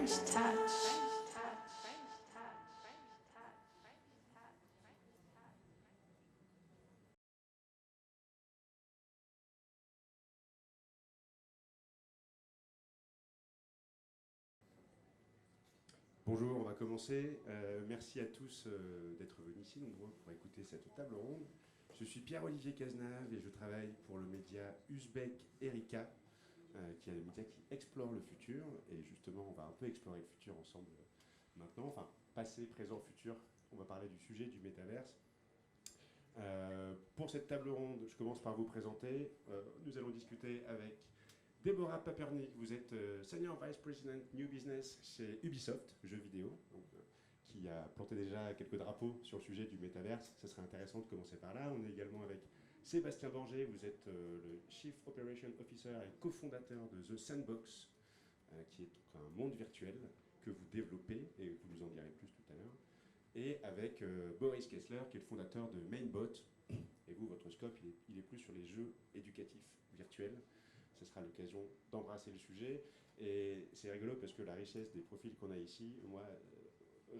French touch. Bonjour, on va commencer. Merci à tous d'être venus ici nombreux pour écouter cette table ronde. Je suis Pierre-Olivier Cazenave et je travaille pour le média Uzbek Erika, qui est le média qui explore le futur. Et justement, on va un peu explorer le futur ensemble maintenant. Enfin, passé, présent, futur. On va parler du sujet du métaverse. Pour cette table ronde, je commence par vous présenter. Nous allons discuter avec Déborah Papernik, vous êtes Senior Vice President New Business chez Ubisoft, jeux vidéo, donc, qui a planté déjà quelques drapeaux sur le sujet du métaverse. Ça serait intéressant de commencer par là. On est également avec Sébastien Banger, vous êtes le Chief Operation Officer et cofondateur de The Sandbox, qui est un monde virtuel que vous développez, et vous nous en direz plus tout à l'heure. Et avec Boris Kessler, qui est le fondateur de Mainbot. Et vous, votre scope, il est plus sur les jeux éducatifs virtuels. Ce sera l'occasion d'embrasser le sujet. Et c'est rigolo parce que la richesse des profils qu'on a ici, moi,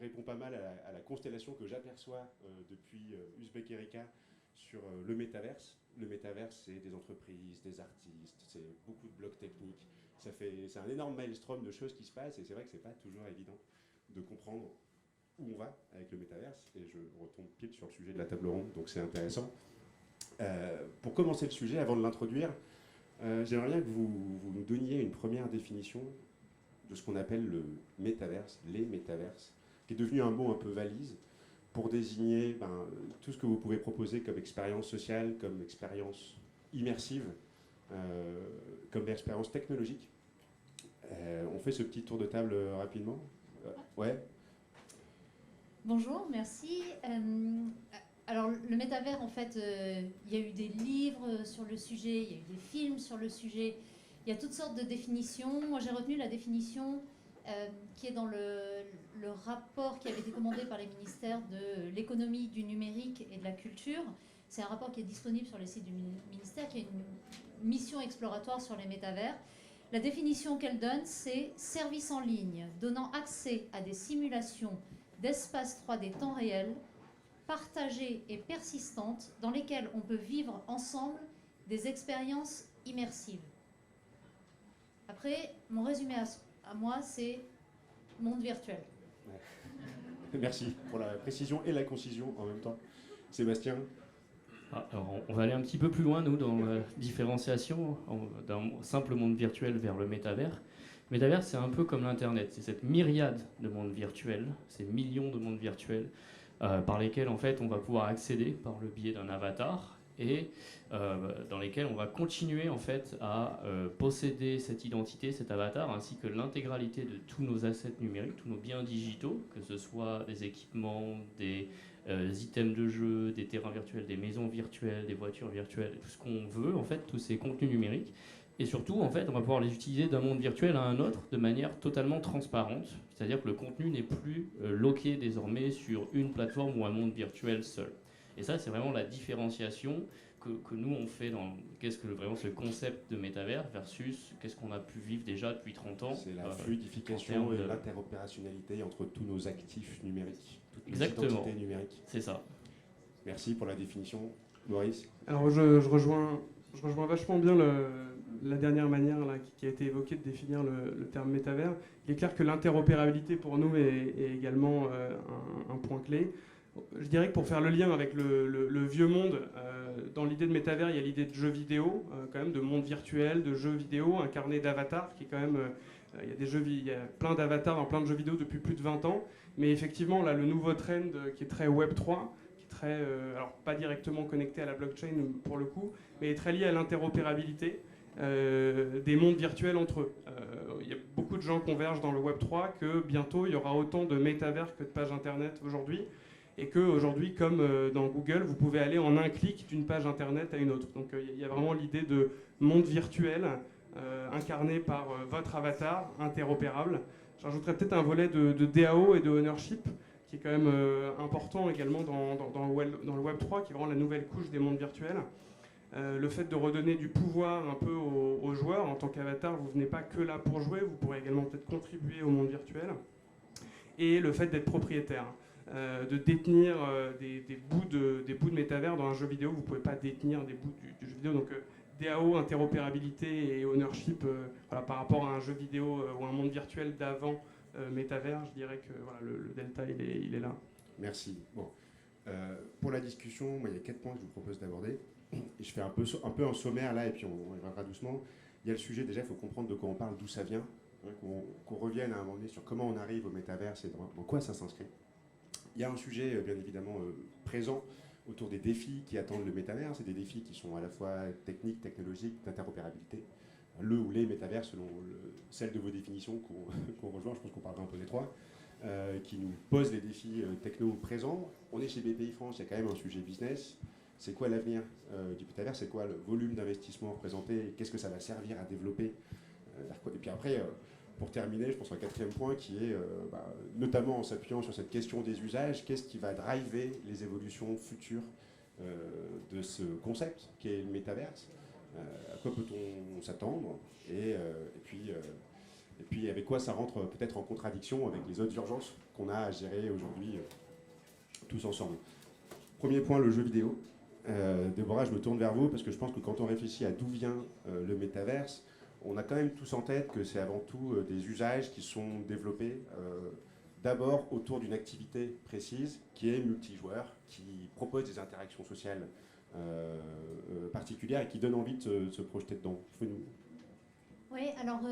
répond pas mal à la constellation que j'aperçois depuis Uzbek Erika sur le métaverse. Le métaverse, c'est des entreprises, des artistes, c'est beaucoup de blocs techniques. C'est un énorme maelstrom de choses qui se passent et c'est vrai que c'est pas toujours évident de comprendre où on va avec le métaverse. Et je retombe pile sur le sujet de la table ronde, donc c'est intéressant. Pour commencer le sujet, avant de l'introduire, j'aimerais bien que vous nous donniez une première définition de ce qu'on appelle le métaverse, les métaverses, qui est devenu un mot un peu valise pour désigner tout ce que vous pouvez proposer comme expérience sociale, comme expérience immersive, comme expérience technologique. On fait ce petit tour de table rapidement. Ouais. Bonjour, merci. Alors, le métavers, en fait, il y a eu des livres sur le sujet, il y a eu des films sur le sujet, il y a toutes sortes de définitions. Moi, j'ai retenu la définition qui est dans le rapport qui avait été commandé par les ministères de l'économie, du numérique et de la culture. C'est un rapport qui est disponible sur les sites du ministère, qui est une mission exploratoire sur les métavers. La définition qu'elle donne, c'est « service en ligne donnant accès à des simulations d'espaces 3D temps réel, partagées et persistantes, dans lesquelles on peut vivre ensemble des expériences immersives. » Après, mon résumé à moi, c'est monde virtuel. Ouais. Merci pour la précision et la concision en même temps. Sébastien? Alors, on va aller un petit peu plus loin, nous, dans la différenciation d'un simple monde virtuel vers le métavers. Le métavers, c'est un peu comme l'Internet. C'est cette myriade de mondes virtuels, ces millions de mondes virtuels par lesquels, en fait, on va pouvoir accéder par le biais d'un avatar et dans lesquels on va continuer, en fait, à posséder cette identité, cet avatar, ainsi que l'intégralité de tous nos assets numériques, tous nos biens digitaux, que ce soit des équipements, des items de jeu, des terrains virtuels, des maisons virtuelles, des voitures virtuelles, tout ce qu'on veut, en fait, tous ces contenus numériques. Et surtout, en fait, on va pouvoir les utiliser d'un monde virtuel à un autre de manière totalement transparente. C'est-à-dire que le contenu n'est plus loqué désormais sur une plateforme ou un monde virtuel seul. Et ça, c'est vraiment la différenciation que nous, on fait dans qu'est-ce que vraiment ce concept de métavers versus qu'est-ce qu'on a pu vivre déjà depuis 30 ans. C'est la fluidification et l'interopérationnalité entre tous nos actifs numériques. Exactement. Numérique. C'est ça. Merci pour la définition. Maurice? Alors je rejoins vachement bien la dernière manière là, qui a été évoquée de définir le terme métavers. Il est clair que l'interopérabilité pour nous est également un point clé. Je dirais que pour faire le lien avec le vieux monde, dans l'idée de métavers, il y a l'idée de jeux vidéo, quand même, de monde virtuel, de jeux vidéo, incarné d'avatars, qui est quand même... il y a plein d'avatars dans plein de jeux vidéo depuis plus de 20 ans. Mais effectivement, là, le nouveau trend qui est très Web3, qui est très, alors pas directement connecté à la blockchain pour le coup, mais est très lié à l'interopérabilité des mondes virtuels entre eux. Il y a beaucoup de gens convergent dans le Web3 que bientôt, il y aura autant de métavers que de pages Internet aujourd'hui. Et qu'aujourd'hui, comme dans Google, vous pouvez aller en un clic d'une page Internet à une autre. Donc il y a vraiment l'idée de monde virtuel incarné par votre avatar, interopérable. J'ajouterais peut-être un volet de DAO et de ownership, qui est quand même important également dans le Web 3, qui est vraiment la nouvelle couche des mondes virtuels. Le fait de redonner du pouvoir un peu aux joueurs. En tant qu'avatar, vous venez pas que là pour jouer, vous pourrez également peut-être contribuer au monde virtuel. Et le fait d'être propriétaire, de détenir des bouts de métavers dans un jeu vidéo. Vous ne pouvez pas détenir des bouts du jeu vidéo. Donc DAO, interopérabilité et ownership voilà, par rapport à un jeu vidéo ou un monde virtuel d'avant métavers, je dirais que voilà, le delta, il est là. Merci. Bon. Pour la discussion, moi, il y a 4 points que je vous propose d'aborder. Et je fais un peu en sommaire là, et puis on y reviendra doucement. Il y a le sujet, déjà, il faut comprendre de quoi on parle, d'où ça vient, hein, qu'on revienne à un moment donné sur comment on arrive au métaverse et dans quoi ça s'inscrit. Il y a un sujet, bien évidemment, présent autour des défis qui attendent le métavers. C'est des défis qui sont à la fois techniques, technologiques, d'interopérabilité. Le ou les métavers, selon celle de vos définitions qu'on rejoint, je pense qu'on parlera un peu des trois, qui nous posent les défis techno présents. On est chez BPI France, il y a quand même un sujet business. C'est quoi l'avenir du métavers? C'est quoi le volume d'investissement représenté? Qu'est-ce que ça va servir à développer? Et puis après, pour terminer, je pense à un 4e point qui est, notamment en s'appuyant sur cette question des usages, qu'est-ce qui va driver les évolutions futures de ce concept qui est le métaverse? À quoi peut-on s'attendre? Et puis avec quoi ça rentre peut-être en contradiction avec les autres urgences qu'on a à gérer aujourd'hui tous ensemble. Premier point, le jeu vidéo. Déborah, je me tourne vers vous parce que je pense que quand on réfléchit à d'où vient le métaverse, on a quand même tous en tête que c'est avant tout des usages qui sont développés d'abord autour d'une activité précise qui est multijoueur, qui propose des interactions sociales particulières et qui donne envie de se projeter dedans. Oui, alors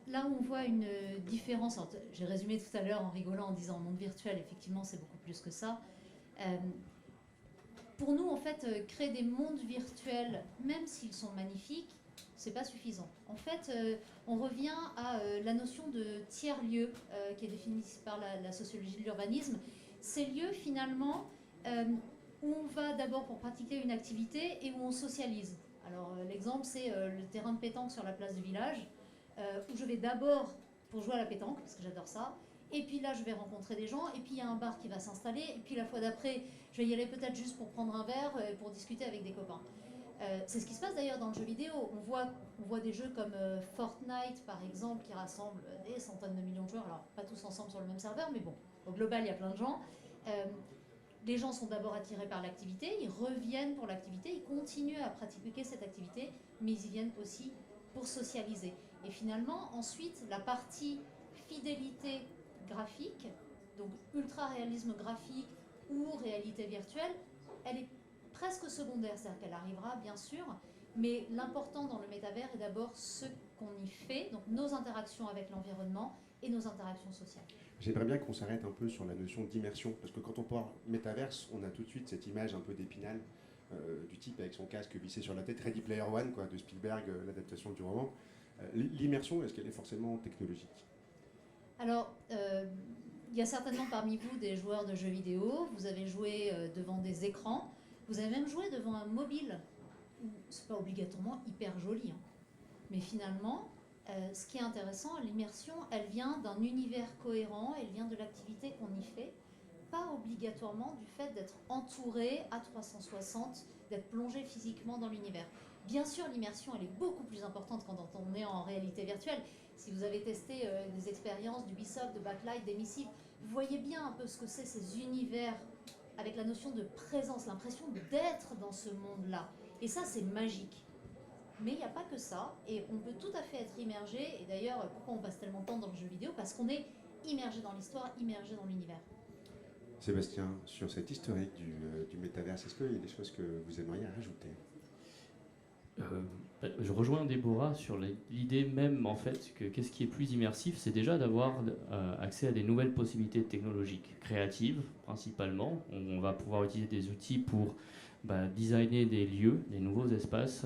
là où on voit une différence, j'ai résumé tout à l'heure en rigolant en disant monde virtuel, effectivement c'est beaucoup plus que ça. Pour nous, en fait, créer des mondes virtuels, même s'ils sont magnifiques, c'est pas suffisant. En fait, on revient à la notion de tiers-lieu qui est définie par la sociologie de l'urbanisme. Ces lieux, finalement, où on va d'abord pour pratiquer une activité et où on socialise. Alors, l'exemple, c'est le terrain de pétanque sur la place du village, où je vais d'abord pour jouer à la pétanque, parce que j'adore ça. Et puis là, je vais rencontrer des gens. Et puis, il y a un bar qui va s'installer. Et puis, la fois d'après, je vais y aller peut-être juste pour prendre un verre et pour discuter avec des copains. C'est ce qui se passe d'ailleurs dans le jeu vidéo. On voit des jeux comme Fortnite, par exemple, qui rassemblent des centaines de millions de joueurs. Alors, pas tous ensemble sur le même serveur, mais bon, au global, il y a plein de gens. Les gens sont d'abord attirés par l'activité. Ils reviennent pour l'activité. Ils continuent à pratiquer cette activité, mais ils y viennent aussi pour socialiser. Et finalement, ensuite, la partie fidélité graphique, donc ultra-réalisme graphique ou réalité virtuelle, elle est presque secondaire, c'est-à-dire qu'elle arrivera bien sûr, mais l'important dans le métavers est d'abord ce qu'on y fait, donc nos interactions avec l'environnement et nos interactions sociales. J'aimerais bien qu'on s'arrête un peu sur la notion d'immersion, parce que quand on parle métaverse, on a tout de suite cette image un peu d'Épinal, du type avec son casque vissé sur la tête, Ready Player One, quoi, de Spielberg, l'adaptation du roman. L'immersion, est-ce qu'elle est forcément technologique? Alors, il y a certainement parmi vous des joueurs de jeux vidéo, vous avez joué devant des écrans, vous avez même joué devant un mobile, où c'est pas obligatoirement hyper joli, hein. Mais finalement, ce qui est intéressant, l'immersion, elle vient d'un univers cohérent, elle vient de l'activité qu'on y fait, pas obligatoirement du fait d'être entouré à 360, d'être plongé physiquement dans l'univers. Bien sûr, l'immersion, elle est beaucoup plus importante quand on est en réalité virtuelle. Si vous avez testé des expériences d'Ubisoft, de Backlight, d'Emissive, vous voyez bien un peu ce que c'est ces univers avec la notion de présence, l'impression d'être dans ce monde-là. Et ça, c'est magique. Mais il n'y a pas que ça, et on peut tout à fait être immergé. Et d'ailleurs, pourquoi on passe tellement de temps dans le jeu vidéo? Parce qu'on est immergé dans l'histoire, immergé dans l'univers. Sébastien, sur cette historique du métaverse, est-ce qu'il y a des choses que vous aimeriez rajouter? Je rejoins Déborah sur l'idée même, en fait, que qu'est-ce qui est plus immersif, c'est déjà d'avoir accès à des nouvelles possibilités technologiques, créatives principalement. On va pouvoir utiliser des outils pour designer des lieux, des nouveaux espaces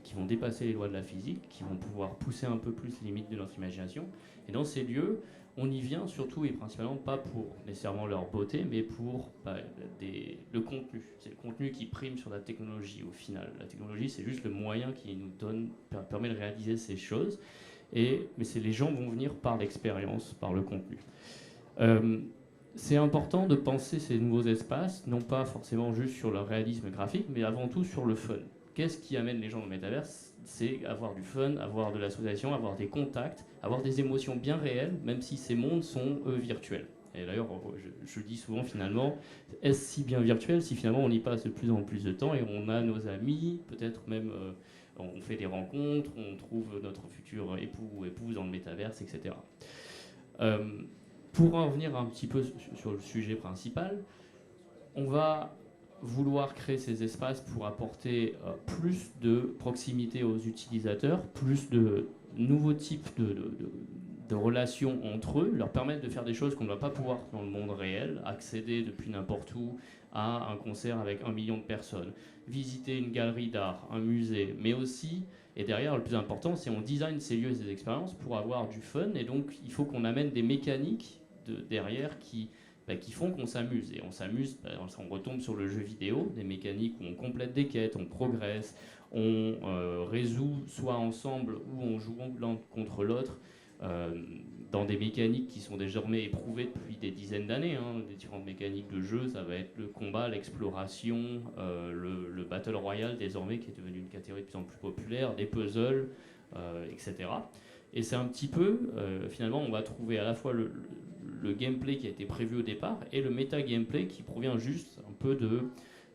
qui vont dépasser les lois de la physique, qui vont pouvoir pousser un peu plus les limites de notre imagination. Et dans ces lieux, on y vient surtout et principalement pas pour nécessairement leur beauté, mais pour le contenu. C'est le contenu qui prime sur la technologie au final. La technologie, c'est juste le moyen qui nous permet de réaliser ces choses. Mais les gens vont venir par l'expérience, par le contenu. C'est important de penser ces nouveaux espaces, non pas forcément juste sur leur réalisme graphique, mais avant tout sur le fun. qu'est-ce qui amène les gens dans le métaverse? C'est avoir du fun, avoir de l'association, avoir des contacts, avoir des émotions bien réelles, même si ces mondes sont, eux, virtuels. Et d'ailleurs, je dis souvent, finalement, est-ce si bien virtuel si finalement on y passe de plus en plus de temps et on a nos amis, peut-être même on fait des rencontres, on trouve notre futur époux ou épouse dans le métaverse, etc. Pour en revenir un petit peu sur le sujet principal, on va vouloir créer ces espaces pour apporter plus de proximité aux utilisateurs, plus de nouveaux types de relations entre eux, leur permettre de faire des choses qu'on ne va pas pouvoir dans le monde réel, accéder depuis n'importe où à un concert avec 1 million de personnes, visiter une galerie d'art, un musée, mais aussi, et derrière le plus important, c'est on design ces lieux et ces expériences pour avoir du fun, et donc il faut qu'on amène des mécaniques derrière qui font qu'on s'amuse. Et on s'amuse, on retombe sur le jeu vidéo, des mécaniques où on complète des quêtes, on progresse, on résout soit ensemble ou on joue l'un contre l'autre dans des mécaniques qui sont désormais éprouvées depuis des dizaines d'années. Des différentes mécaniques de jeu, ça va être le combat, l'exploration, le Battle Royale désormais qui est devenu une catégorie de plus en plus populaire, des puzzles, etc. Et c'est un petit peu, finalement, on va trouver à la fois le gameplay qui a été prévu au départ et le méta-gameplay qui provient juste un peu de...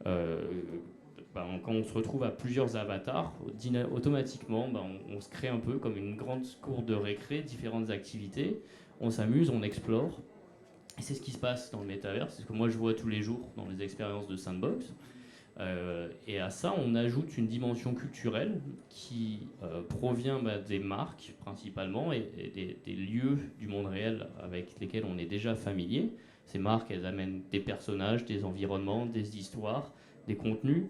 quand on se retrouve à plusieurs avatars, automatiquement, on se crée un peu comme une grande cour de récré, différentes activités, on s'amuse, on explore. Et c'est ce qui se passe dans le métavers, c'est ce que moi je vois tous les jours dans les expériences de Sandbox. Et à ça, on ajoute une dimension culturelle qui provient des marques principalement et des lieux du monde réel avec lesquels on est déjà familier. Ces marques, elles amènent des personnages, des environnements, des histoires, des contenus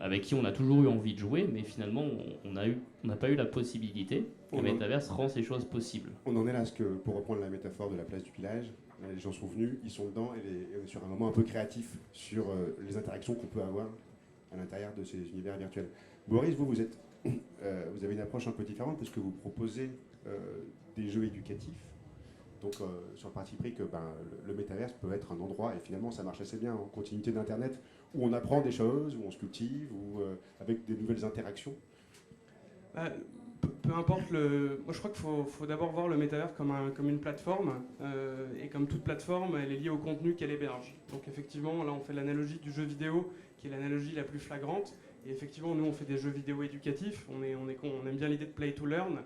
avec qui on a toujours eu envie de jouer, mais finalement, on n'a pas eu la possibilité. Le métaverse rend ces choses possibles. On en est là, parce que, pour reprendre la métaphore de la place du village, les gens sont venus, ils sont dedans, et on est sur un moment un peu créatif sur les interactions qu'on peut avoir à l'intérieur de ces univers virtuels. Boris, vous avez une approche un peu différente, parce que vous proposez des jeux éducatifs, donc sur le parti pris que le métaverse peut être un endroit, et finalement ça marche assez bien en continuité d'Internet, où on apprend des choses, où on se cultive, ou avec des nouvelles interactions. Peu importe moi je crois qu'il faut d'abord voir le métavers comme une plateforme, et comme toute plateforme, elle est liée au contenu qu'elle héberge. Donc effectivement, là on fait l'analogie du jeu vidéo, qui est l'analogie la plus flagrante. Et effectivement, nous on fait des jeux vidéo éducatifs, on aime bien l'idée de play to learn,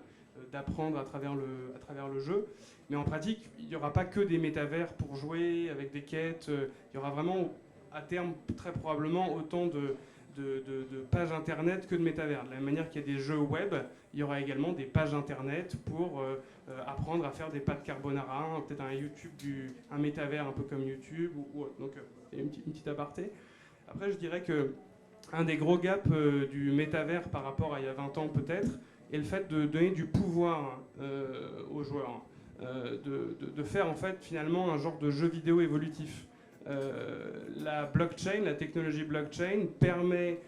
d'apprendre à travers le jeu. Mais en pratique, il n'y aura pas que des métavers pour jouer avec des quêtes. Il y aura vraiment, à terme, très probablement autant de pages internet que de métavers. De la même manière qu'il y a des jeux web, il y aura également des pages internet pour apprendre à faire des pâtes carbonara, peut-être un métavers un peu comme YouTube ou autre. Donc c'est une petite aparté. Après, je dirais que un des gros gaps du métavers par rapport à il y a 20 ans peut-être est le fait de donner du pouvoir aux joueurs, de faire en fait finalement un genre de jeu vidéo évolutif. La blockchain, la technologie blockchain permet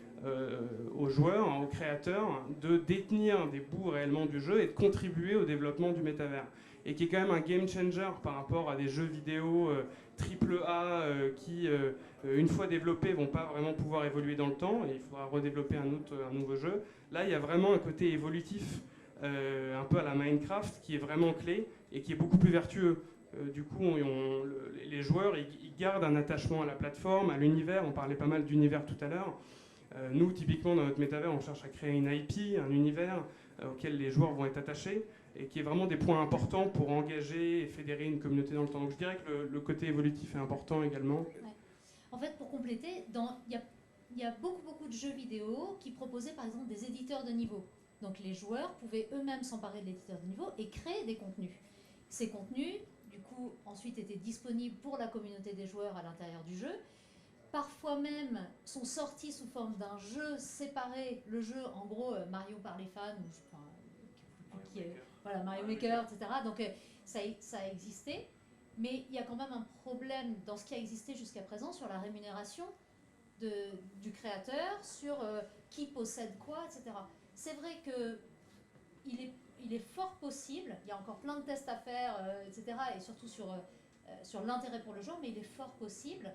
aux joueurs, aux créateurs, de détenir des bouts réellement du jeu et de contribuer au développement du métavers. Et qui est quand même un game changer par rapport à des jeux vidéo AAA qui, une fois développés, vont pas vraiment pouvoir évoluer dans le temps, et il faudra redévelopper un nouveau jeu. Là, il y a vraiment un côté évolutif, un peu à la Minecraft, qui est vraiment clé et qui est beaucoup plus vertueux. Du coup, les joueurs, ils gardent un attachement à la plateforme, à l'univers. On parlait pas mal d'univers tout à l'heure. Nous, typiquement, dans notre métavers, on cherche à créer une IP, un univers auquel les joueurs vont être attachés, et qui est vraiment des points importants pour engager et fédérer une communauté dans le temps. Donc je dirais que le côté évolutif est important également. Ouais. En fait, pour compléter, il y a beaucoup de jeux vidéo qui proposaient par exemple des éditeurs de niveau. Donc les joueurs pouvaient eux-mêmes s'emparer de l'éditeur de niveau et créer des contenus. Ces contenus, du coup, ensuite étaient disponibles pour la communauté des joueurs à l'intérieur du jeu. Parfois même sont sortis sous forme d'un jeu séparé, le jeu en gros Mario par les fans, voilà, Mario Maker, etc. Donc ça a existé, mais il y a quand même un problème dans ce qui a existé jusqu'à présent sur la rémunération du créateur, sur qui possède quoi, etc. C'est vrai qu'il est fort possible, il y a encore plein de tests à faire, etc. et surtout sur l'intérêt pour le genre, mais il est fort possible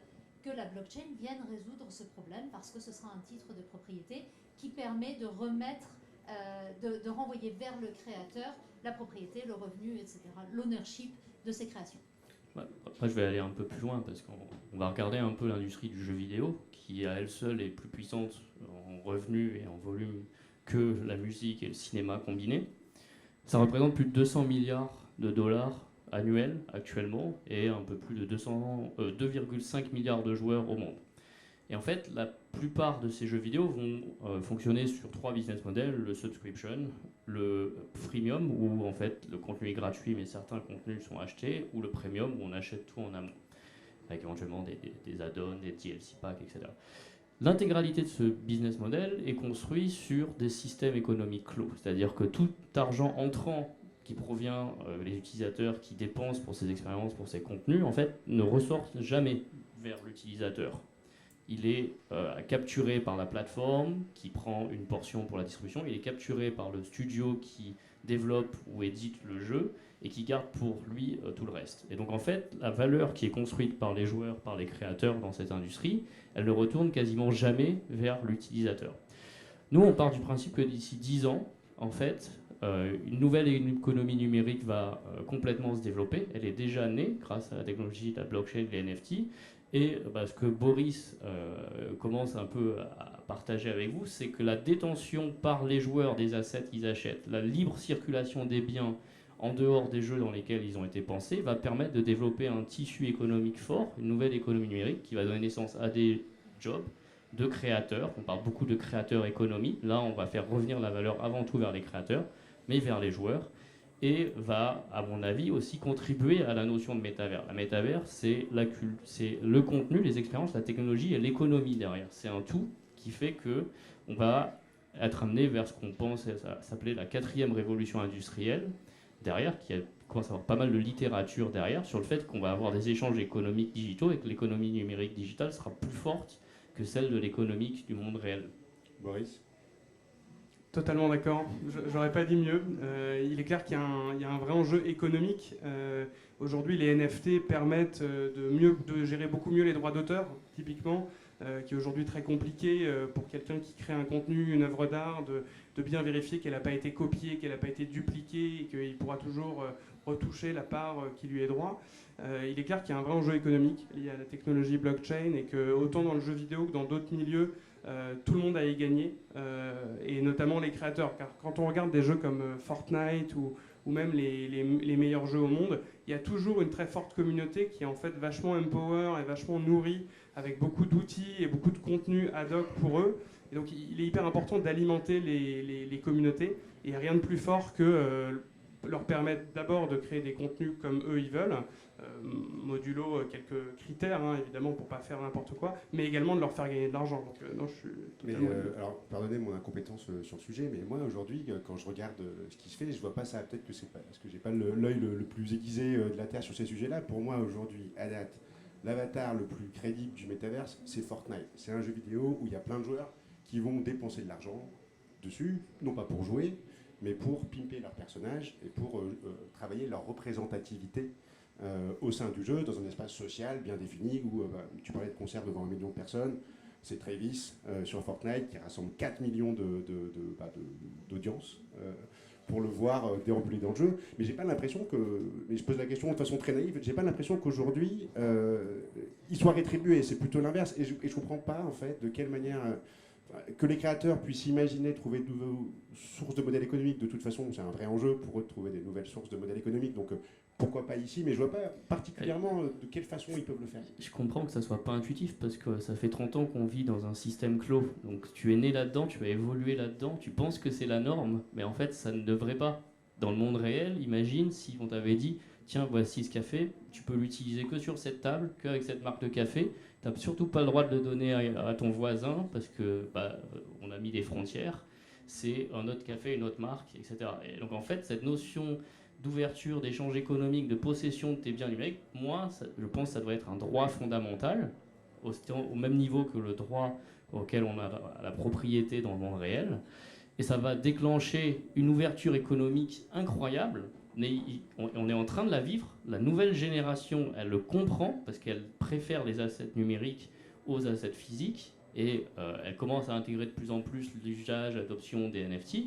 que la blockchain vienne résoudre ce problème parce que ce sera un titre de propriété qui permet de remettre, de renvoyer vers le créateur la propriété, le revenu, etc., l'ownership de ses créations. Après, je vais aller un peu plus loin parce qu'on va regarder un peu l'industrie du jeu vidéo qui, à elle seule, est plus puissante en revenus et en volume que la musique et le cinéma combinés. Ça représente plus de 200 milliards de dollars annuels actuellement et un peu plus de 2,5 milliards de joueurs au monde. Et en fait, la plupart de ces jeux vidéo vont fonctionner sur 3 business models, le subscription, le freemium, où en fait le contenu est gratuit mais certains contenus sont achetés, ou le premium, où on achète tout en amont, avec éventuellement des add-ons, des DLC packs, etc. L'intégralité de ce business model est construit sur des systèmes économiques clos, c'est-à-dire que tout argent entrant qui provient des utilisateurs qui dépensent pour ces expériences, pour ces contenus, en fait, ne ressort jamais vers l'utilisateur. Il est capturé par la plateforme qui prend une portion pour la distribution, il est capturé par le studio qui développe ou édite le jeu et qui garde pour lui tout le reste. Et donc en fait, la valeur qui est construite par les joueurs, par les créateurs dans cette industrie, elle ne retourne quasiment jamais vers l'utilisateur. Nous, on part du principe que d'ici 10 ans, en fait, une nouvelle économie numérique va complètement se développer. Elle est déjà née grâce à la technologie de la blockchain, les NFT. Et ce que Boris commence un peu à partager avec vous, c'est que la détention par les joueurs des assets qu'ils achètent, la libre circulation des biens en dehors des jeux dans lesquels ils ont été pensés, va permettre de développer un tissu économique fort, une nouvelle économie numérique qui va donner naissance à des jobs de créateurs. On parle beaucoup de créateurs économie. Là, on va faire revenir la valeur avant tout vers les créateurs, mais vers les joueurs. Et va, à mon avis, aussi contribuer à la notion de métavers. La métavers, c'est le contenu, les expériences, la technologie et l'économie derrière. C'est un tout qui fait qu'on va être amené vers ce qu'on pense s'appeler la 4e révolution industrielle, derrière, qui commence à avoir pas mal de littérature derrière, sur le fait qu'on va avoir des échanges économiques digitaux et que l'économie numérique digitale sera plus forte que celle de l'économique du monde réel. Boris ? Totalement d'accord, j'aurais pas dit mieux. Il est clair qu'il y a un vrai enjeu économique. Aujourd'hui, les NFT permettent de gérer beaucoup mieux les droits d'auteur, typiquement, qui est aujourd'hui très compliqué pour quelqu'un qui crée un contenu, une œuvre d'art, de bien vérifier qu'elle n'a pas été copiée, qu'elle n'a pas été dupliquée et qu'il pourra toujours retoucher la part qui lui est droit. Il est clair qu'il y a un vrai enjeu économique lié à la technologie blockchain et que autant dans le jeu vidéo que dans d'autres milieux, tout le monde a y gagné, et notamment les créateurs. Car quand on regarde des jeux comme Fortnite ou même les meilleurs jeux au monde, il y a toujours une très forte communauté qui est en fait vachement empower et vachement nourrie, avec beaucoup d'outils et beaucoup de contenu ad hoc pour eux. Et donc il est hyper important d'alimenter les communautés, et rien de plus fort que leur permettre d'abord de créer des contenus comme eux ils veulent, modulo quelques critères évidemment pour pas faire n'importe quoi, mais également de leur faire gagner de l'argent. Donc non, je suis totalement... alors pardonnez mon incompétence sur le sujet, mais moi aujourd'hui quand je regarde ce qui se fait, je vois pas ça. Peut-être que c'est pas parce que j'ai pas l'œil le plus aiguisé de la Terre sur ces sujets-là. Pour moi aujourd'hui, à date, l'avatar le plus crédible du métaverse, c'est Fortnite. C'est un jeu vidéo où il y a plein de joueurs qui vont dépenser de l'argent dessus, non pas pour jouer, mais pour pimper leur personnage et pour travailler leur représentativité au sein du jeu, dans un espace social bien défini, où tu parlais de concerts devant 1 million de personnes, c'est Travis sur Fortnite qui rassemble 4 millions d'audience pour le voir déambuler dans le jeu. Mais j'ai pas l'impression que, mais je pose la question de façon très naïve, j'ai pas l'impression qu'aujourd'hui il soit rétribué, c'est plutôt l'inverse, et je comprends pas en fait de quelle manière... que les créateurs puissent imaginer trouver de nouvelles sources de modèles économiques. De toute façon, c'est un vrai enjeu pour eux de trouver des nouvelles sources de modèles économiques. Donc, pourquoi pas ici? Mais je vois pas particulièrement de quelle façon ils peuvent le faire. Je comprends que ça soit pas intuitif parce que ça fait 30 ans qu'on vit dans un système clos. Donc, tu es né là-dedans, tu as évolué là-dedans, tu penses que c'est la norme, mais en fait, ça ne devrait pas. Dans le monde réel, imagine si on t'avait dit tiens, voici ce café, tu peux l'utiliser que sur cette table, qu'avec cette marque de café. Tu n'as surtout pas le droit de le donner à ton voisin parce que on a mis des frontières. C'est un autre café, une autre marque, etc. Et donc en fait, cette notion d'ouverture, d'échange économique, de possession de tes biens numériques, moi, je pense que ça doit être un droit fondamental, au même niveau que le droit auquel on a la propriété dans le monde réel. Et ça va déclencher une ouverture économique incroyable. On est en train de la vivre. La nouvelle génération, elle le comprend parce qu'elle préfère les assets numériques aux assets physiques et elle commence à intégrer de plus en plus l'usage, l'adoption des NFT.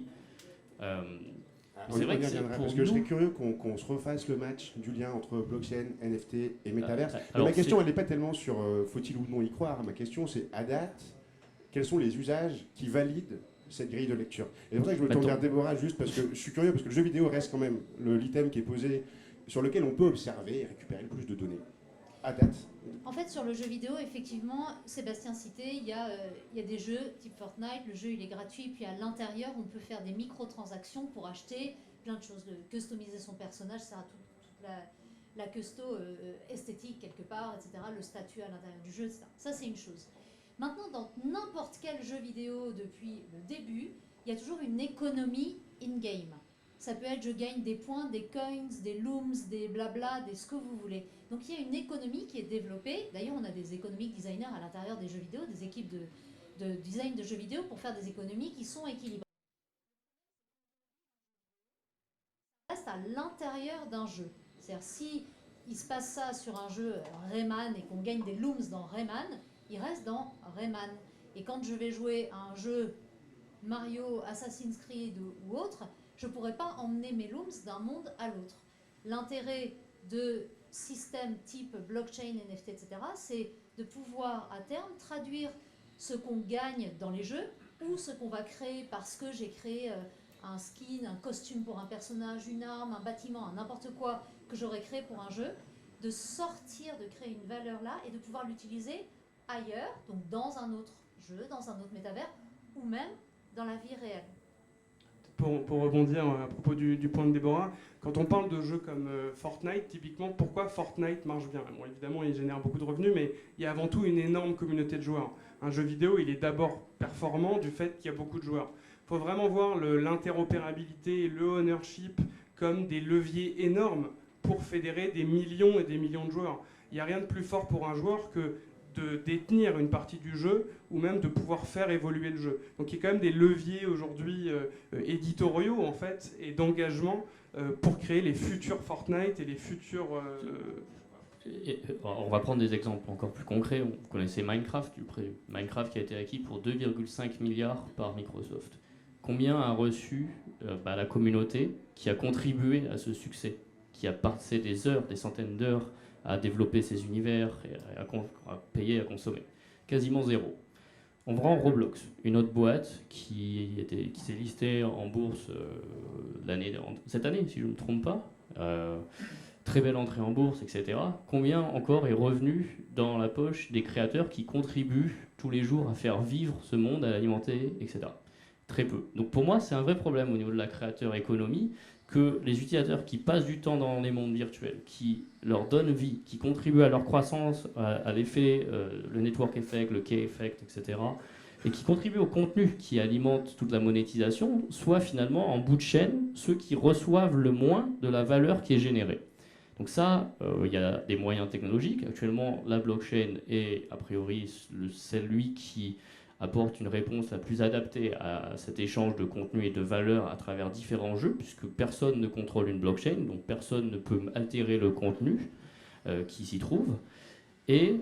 C'est vrai que parce que je serais curieux qu'on se refasse le match du lien entre blockchain, NFT et métaverse. Ma question, elle n'est pas tellement sur faut-il ou non y croire. Ma question, c'est à date, quels sont les usages qui valident cette grille de lecture? Et c'est pour ça que je me tourne vers Déborah, juste parce que je suis curieux, parce que le jeu vidéo reste quand même l'item qui est posé, sur lequel on peut observer et récupérer le plus de données. À date. En fait, sur le jeu vidéo, effectivement, Sébastien citait, il y a des jeux type Fortnite, le jeu il est gratuit, puis à l'intérieur, on peut faire des microtransactions pour acheter plein de choses, de customiser son personnage, ça a toute la custo esthétique quelque part, etc., le statut à l'intérieur du jeu, etc. Ça, c'est une chose. Maintenant, dans n'importe quel jeu vidéo depuis le début, il y a toujours une économie in-game. Ça peut être je gagne des points, des coins, des looms, des blabla, des ce que vous voulez. Donc il y a une économie qui est développée. D'ailleurs, on a des economic designers à l'intérieur des jeux vidéo, des équipes de design de jeux vidéo pour faire des économies qui sont équilibrées. Ça reste à l'intérieur d'un jeu. C'est-à-dire si il se passe ça sur un jeu Rayman et qu'on gagne des looms dans Rayman, il reste dans Rayman. Et quand je vais jouer à un jeu Mario, Assassin's Creed ou autre, je ne pourrais pas emmener mes looms d'un monde à l'autre. L'intérêt de systèmes type blockchain, NFT, etc., c'est de pouvoir à terme traduire ce qu'on gagne dans les jeux ou ce qu'on va créer parce que j'ai créé un skin, un costume pour un personnage, une arme, un bâtiment, n'importe quoi que j'aurais créé pour un jeu, de sortir, de créer une valeur là et de pouvoir l'utiliser ailleurs, donc dans un autre jeu, dans un autre métavers ou même dans la vie réelle. Pour rebondir à propos du point de Déborah, quand on parle de jeux comme Fortnite, typiquement, pourquoi Fortnite marche bien? Bon, évidemment, il génère beaucoup de revenus, mais il y a avant tout une énorme communauté de joueurs. Un jeu vidéo, il est d'abord performant du fait qu'il y a beaucoup de joueurs. Il faut vraiment voir l'interopérabilité et le ownership comme des leviers énormes pour fédérer des millions et des millions de joueurs. Il n'y a rien de plus fort pour un joueur que de détenir une partie du jeu ou même de pouvoir faire évoluer le jeu. Donc il y a quand même des leviers aujourd'hui éditoriaux en fait et d'engagement pour créer les futurs Fortnite et les futurs... On va prendre des exemples encore plus concrets. Vous connaissez Minecraft, Minecraft qui a été acquis pour 2,5 milliards par Microsoft. Combien a reçu la communauté qui a contribué à ce succès, qui a passé des heures, des centaines d'heures à développer ces univers, et à payer, à consommer? Quasiment zéro. On prend Roblox, une autre boîte qui s'est listée en bourse cette année, si je ne me trompe pas. Très belle entrée en bourse, etc. Combien encore est revenu dans la poche des créateurs qui contribuent tous les jours à faire vivre ce monde, à l'alimenter, etc. Très peu. Donc pour moi, c'est un vrai problème au niveau de la créateur économie, que les utilisateurs qui passent du temps dans les mondes virtuels, qui leur donnent vie, qui contribuent à leur croissance, à l'effet, le network effect, le key effect, etc., et qui contribuent au contenu qui alimente toute la monétisation, soient finalement en bout de chaîne ceux qui reçoivent le moins de la valeur qui est générée. Donc ça, il y a des moyens technologiques. Actuellement, la blockchain est a priori celui qui apporte une réponse la plus adaptée à cet échange de contenu et de valeur à travers différents jeux, puisque personne ne contrôle une blockchain, donc personne ne peut altérer le contenu qui s'y trouve. Et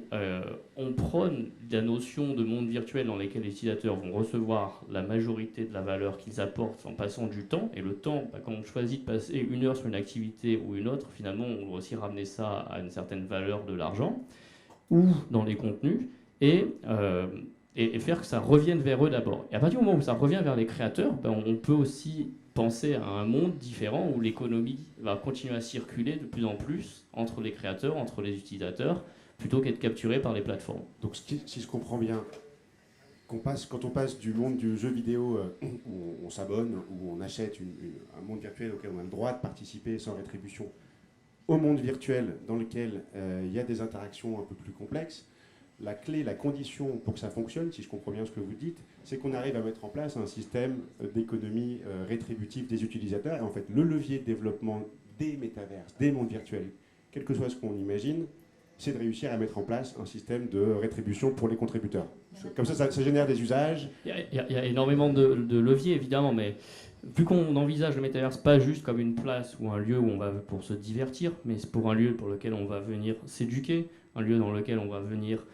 on prône la notion de monde virtuel dans lequel les utilisateurs vont recevoir la majorité de la valeur qu'ils apportent en passant du temps. Et le temps, quand on choisit de passer 1 heure sur une activité ou une autre, finalement, on doit aussi ramener ça à une certaine valeur de l'argent ou dans les contenus. Et faire que ça revienne vers eux d'abord. Et à partir du moment où ça revient vers les créateurs, on peut aussi penser à un monde différent où l'économie va continuer à circuler de plus en plus entre les créateurs, entre les utilisateurs, plutôt qu'être capturée par les plateformes. Donc si je comprends bien, quand on passe du monde du jeu vidéo où on s'abonne, où on achète un monde virtuel auquel on a le droit de participer sans rétribution, au monde virtuel dans lequel il y a des interactions un peu plus complexes, la clé, la condition pour que ça fonctionne, si je comprends bien ce que vous dites, c'est qu'on arrive à mettre en place un système d'économie rétributive des utilisateurs. Et en fait, le levier de développement des métaverses, des mondes virtuels, quel que soit ce qu'on imagine, c'est de réussir à mettre en place un système de rétribution pour les contributeurs. Comme ça génère des usages. Il y a énormément de leviers, évidemment, mais vu qu'on envisage le métaverse pas juste comme une place ou un lieu où on va pour se divertir, mais c'est pour un lieu pour lequel on va venir s'éduquer, un lieu dans lequel on va venir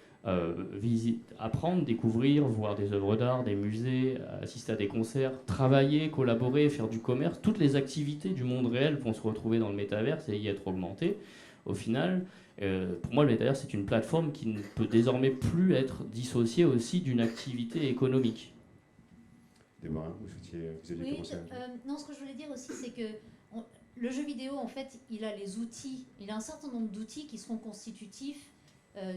apprendre, découvrir, voir des œuvres d'art, des musées, assister à des concerts, travailler, collaborer, faire du commerce. Toutes les activités du monde réel vont se retrouver dans le métaverse et y être augmentées. Au final, pour moi, le métaverse, c'est une plateforme qui ne peut désormais plus être dissociée aussi d'une activité économique. Déborah, vous alliez commencer non, ce que je voulais dire aussi, c'est que le jeu vidéo, en fait, il a les outils, il a un certain nombre d'outils qui seront constitutifs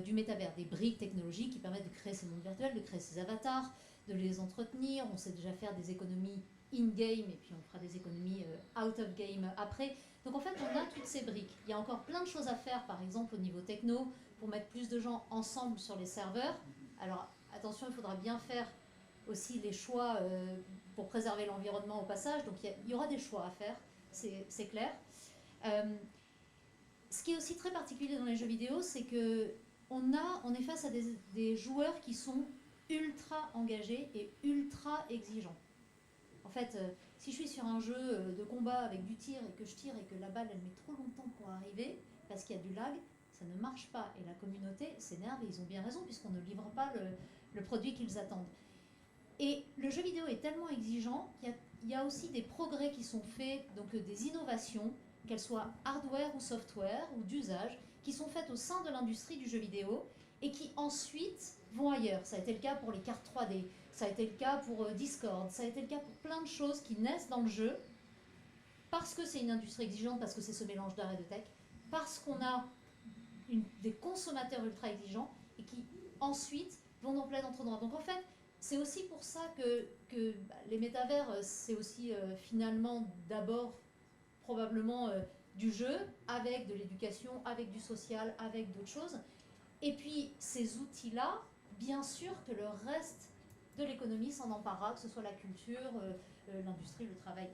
du métavers, des briques technologiques qui permettent de créer ces mondes virtuels, de créer ces avatars, de les entretenir. On sait déjà faire des économies in-game et puis on fera des économies out-of-game après. Donc en fait, on a toutes ces briques. Il y a encore plein de choses à faire, par exemple au niveau techno, pour mettre plus de gens ensemble sur les serveurs. Alors attention, il faudra bien faire aussi les choix pour préserver l'environnement au passage. Donc il y aura des choix à faire, c'est clair. Ce qui est aussi très particulier dans les jeux vidéo, c'est que on est face à des joueurs qui sont ultra engagés et ultra exigeants. En fait, si je suis sur un jeu de combat avec du tir et que je tire et que la balle elle met trop longtemps pour arriver parce qu'il y a du lag, ça ne marche pas et la communauté s'énerve et ils ont bien raison puisqu'on ne livre pas le produit qu'ils attendent. Et le jeu vidéo est tellement exigeant qu'il y a aussi des progrès qui sont faits, donc des innovations, qu'elles soient hardware ou software ou d'usage, qui sont faites au sein de l'industrie du jeu vidéo et qui ensuite vont ailleurs. Ça a été le cas pour les cartes 3D, ça a été le cas pour Discord, ça a été le cas pour plein de choses qui naissent dans le jeu parce que c'est une industrie exigeante, parce que c'est ce mélange d'art et de tech, parce qu'on a des consommateurs ultra exigeants et qui ensuite vont dans plein d'entre-droits. Donc en fait, c'est aussi pour ça que les métavers, c'est aussi finalement d'abord probablement du jeu, avec de l'éducation, avec du social, avec d'autres choses. Et puis ces outils-là, bien sûr que le reste de l'économie s'en emparera, que ce soit la culture, l'industrie, le travail.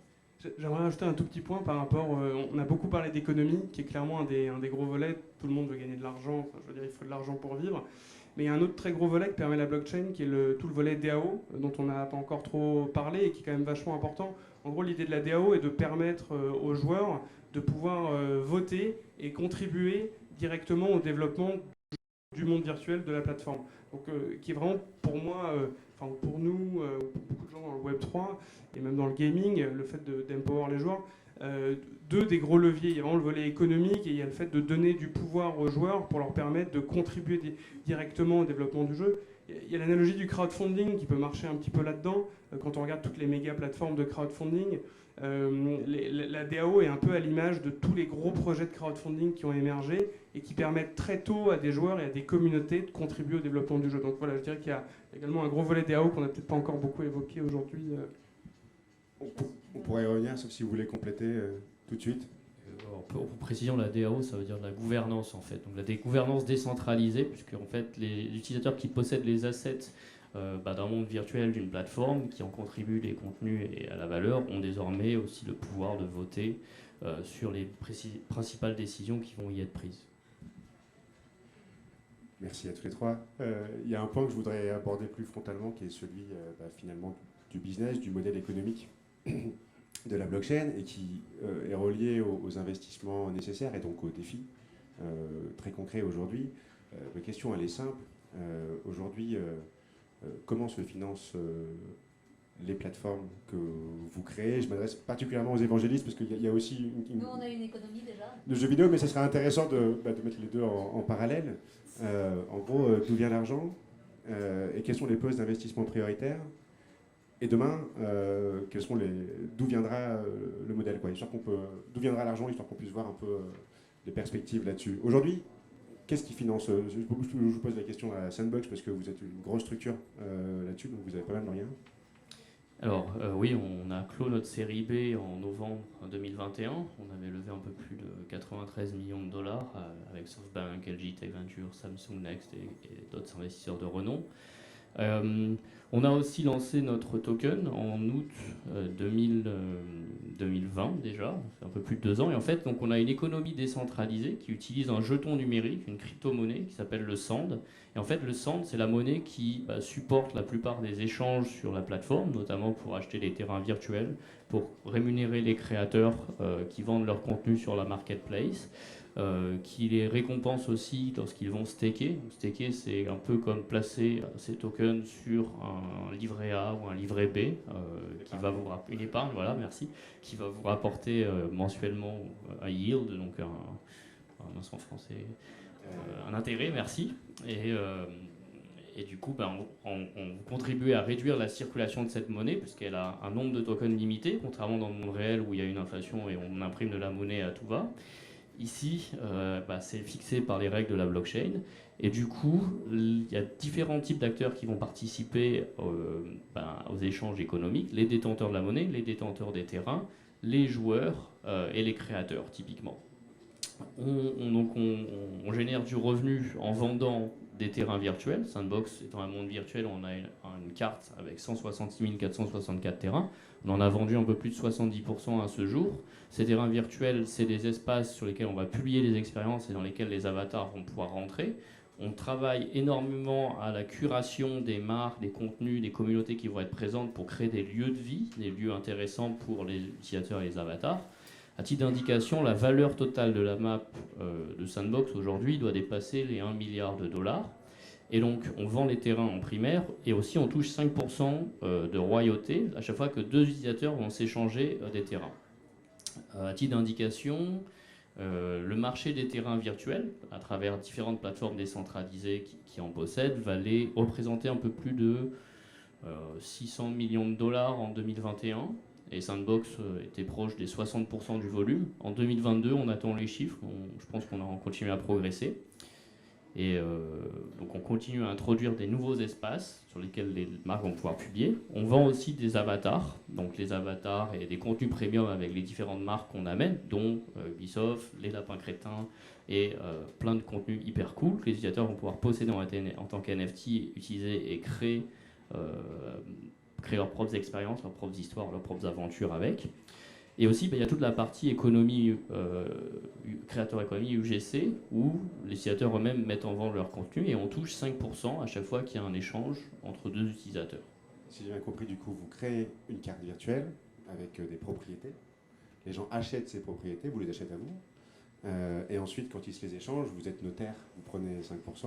J'aimerais rajouter un tout petit point par rapport, on a beaucoup parlé d'économie, qui est clairement un des gros volets. Tout le monde veut gagner de l'argent, enfin, je veux dire, il faut de l'argent pour vivre. Mais il y a un autre très gros volet que permet la blockchain, qui est tout le volet DAO, dont on n'a pas encore trop parlé et qui est quand même vachement important. En gros, l'idée de la DAO est de permettre aux joueurs de pouvoir voter et contribuer directement au développement du monde virtuel de la plateforme. Donc, qui est vraiment, pour moi, pour nous, pour beaucoup de gens dans le Web3 et même dans le gaming, le fait d'empower les joueurs, deux des gros leviers. Il y a vraiment le volet économique et il y a le fait de donner du pouvoir aux joueurs pour leur permettre de contribuer directement au développement du jeu. Il y a l'analogie du crowdfunding qui peut marcher un petit peu là-dedans. Quand on regarde toutes les méga plateformes de crowdfunding, la DAO est un peu à l'image de tous les gros projets de crowdfunding qui ont émergé et qui permettent très tôt à des joueurs et à des communautés de contribuer au développement du jeu. Donc voilà, je dirais qu'il y a également un gros volet DAO qu'on n'a peut-être pas encore beaucoup évoqué aujourd'hui. On pourrait y revenir, sauf si vous voulez compléter tout de suite. Pour précision, la DAO, ça veut dire de la gouvernance en fait. Donc la gouvernance décentralisée, puisque en fait les utilisateurs qui possèdent les assets d'un monde virtuel, d'une plateforme, qui en contribuent les contenus et à la valeur, ont désormais aussi le pouvoir de voter sur les principales décisions qui vont y être prises. Merci à tous les trois. Il y a un point que je voudrais aborder plus frontalement, qui est celui finalement du business, du modèle économique de la blockchain et qui est relié aux investissements nécessaires et donc aux défis très concrets aujourd'hui. Ma question, elle est simple. Aujourd'hui, comment se financent les plateformes que vous créez? Je m'adresse particulièrement aux évangélistes parce qu'il y a aussi Nous, on a une économie déjà. de jeux vidéo, mais ça serait intéressant de mettre les deux en parallèle. En gros, d'où vient l'argent et quels sont les postes d'investissement prioritaires? Et demain, d'où viendra le modèle, quoi, d'où viendra l'argent, histoire qu'on puisse voir un peu les perspectives là-dessus. Aujourd'hui, qu'est-ce qui finance? Je vous pose la question à Sandbox parce que vous êtes une grosse structure là-dessus, donc vous avez pas mal de moyens. Alors oui, on a clos notre série B en novembre 2021. On avait levé un peu plus de 93 millions de dollars avec SoftBank, LG Tech Ventures, Samsung Next et d'autres investisseurs de renom. On a aussi lancé notre token en août 2020 déjà, c'est un peu plus de 2 ans. Et en fait, donc, on a une économie décentralisée qui utilise un jeton numérique, une crypto-monnaie qui s'appelle le Sand. Et en fait, le Sand, c'est la monnaie qui supporte la plupart des échanges sur la plateforme, notamment pour acheter des terrains virtuels, pour rémunérer les créateurs qui vendent leur contenu sur la marketplace. qui les récompense aussi lorsqu'ils vont staker. Staker, c'est un peu comme placer ces tokens sur un livret A ou un livret B, qui va vous une épargne, voilà, merci, qui va vous rapporter mensuellement un yield, donc en français, un intérêt, merci. Et du coup, on contribue à réduire la circulation de cette monnaie, puisqu'elle a un nombre de tokens limité, contrairement dans le monde réel où il y a une inflation et on imprime de la monnaie à tout va. Ici, c'est fixé par les règles de la blockchain. Et du coup, il y a différents types d'acteurs qui vont participer aux échanges économiques. Les détenteurs de la monnaie, les détenteurs des terrains, les joueurs et les créateurs, typiquement. On génère du revenu en vendant des terrains virtuels. Sandbox étant un monde virtuel, on a une carte avec 166 464 terrains. On en a vendu un peu plus de 70% à ce jour. Ces terrains virtuels, c'est des espaces sur lesquels on va publier les expériences et dans lesquels les avatars vont pouvoir rentrer. On travaille énormément à la curation des marques, des contenus, des communautés qui vont être présentes pour créer des lieux de vie, des lieux intéressants pour les utilisateurs et les avatars. À titre d'indication, la valeur totale de la map de Sandbox aujourd'hui doit dépasser les 1 milliard de dollars. Et donc, on vend les terrains en primaire et aussi on touche 5% de royauté à chaque fois que 2 utilisateurs vont s'échanger des terrains. À titre d'indication, le marché des terrains virtuels, à travers différentes plateformes décentralisées qui en possèdent, va les représenter un peu plus de 600 millions de dollars en 2021. Et Sandbox était proche des 60% du volume. En 2022, on attend les chiffres. Je pense qu'on a continué à progresser. Et donc on continue à introduire des nouveaux espaces sur lesquels les marques vont pouvoir publier. On vend aussi des avatars, donc les avatars et des contenus premium avec les différentes marques qu'on amène, dont Ubisoft, les lapins crétins et plein de contenus hyper cool que les utilisateurs vont pouvoir posséder en tant qu'NFT, utiliser et créer leurs propres expériences, leurs propres histoires, leurs propres aventures avec. Et aussi, il y a toute la partie économie, créateur économie UGC, où les utilisateurs eux-mêmes mettent en vente leur contenu et on touche 5% à chaque fois qu'il y a un échange entre 2 utilisateurs. Si j'ai bien compris, du coup, vous créez une carte virtuelle avec des propriétés. Les gens achètent ces propriétés, vous les achetez à vous. Et ensuite, quand ils se les échangent, vous êtes notaire, vous prenez 5%.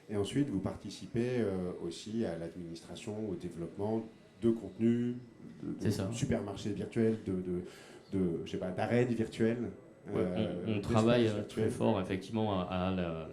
Et ensuite, vous participez aussi à l'administration, au développement de contenus, de supermarchés virtuels, d'arènes virtuelles. On travaille très fort effectivement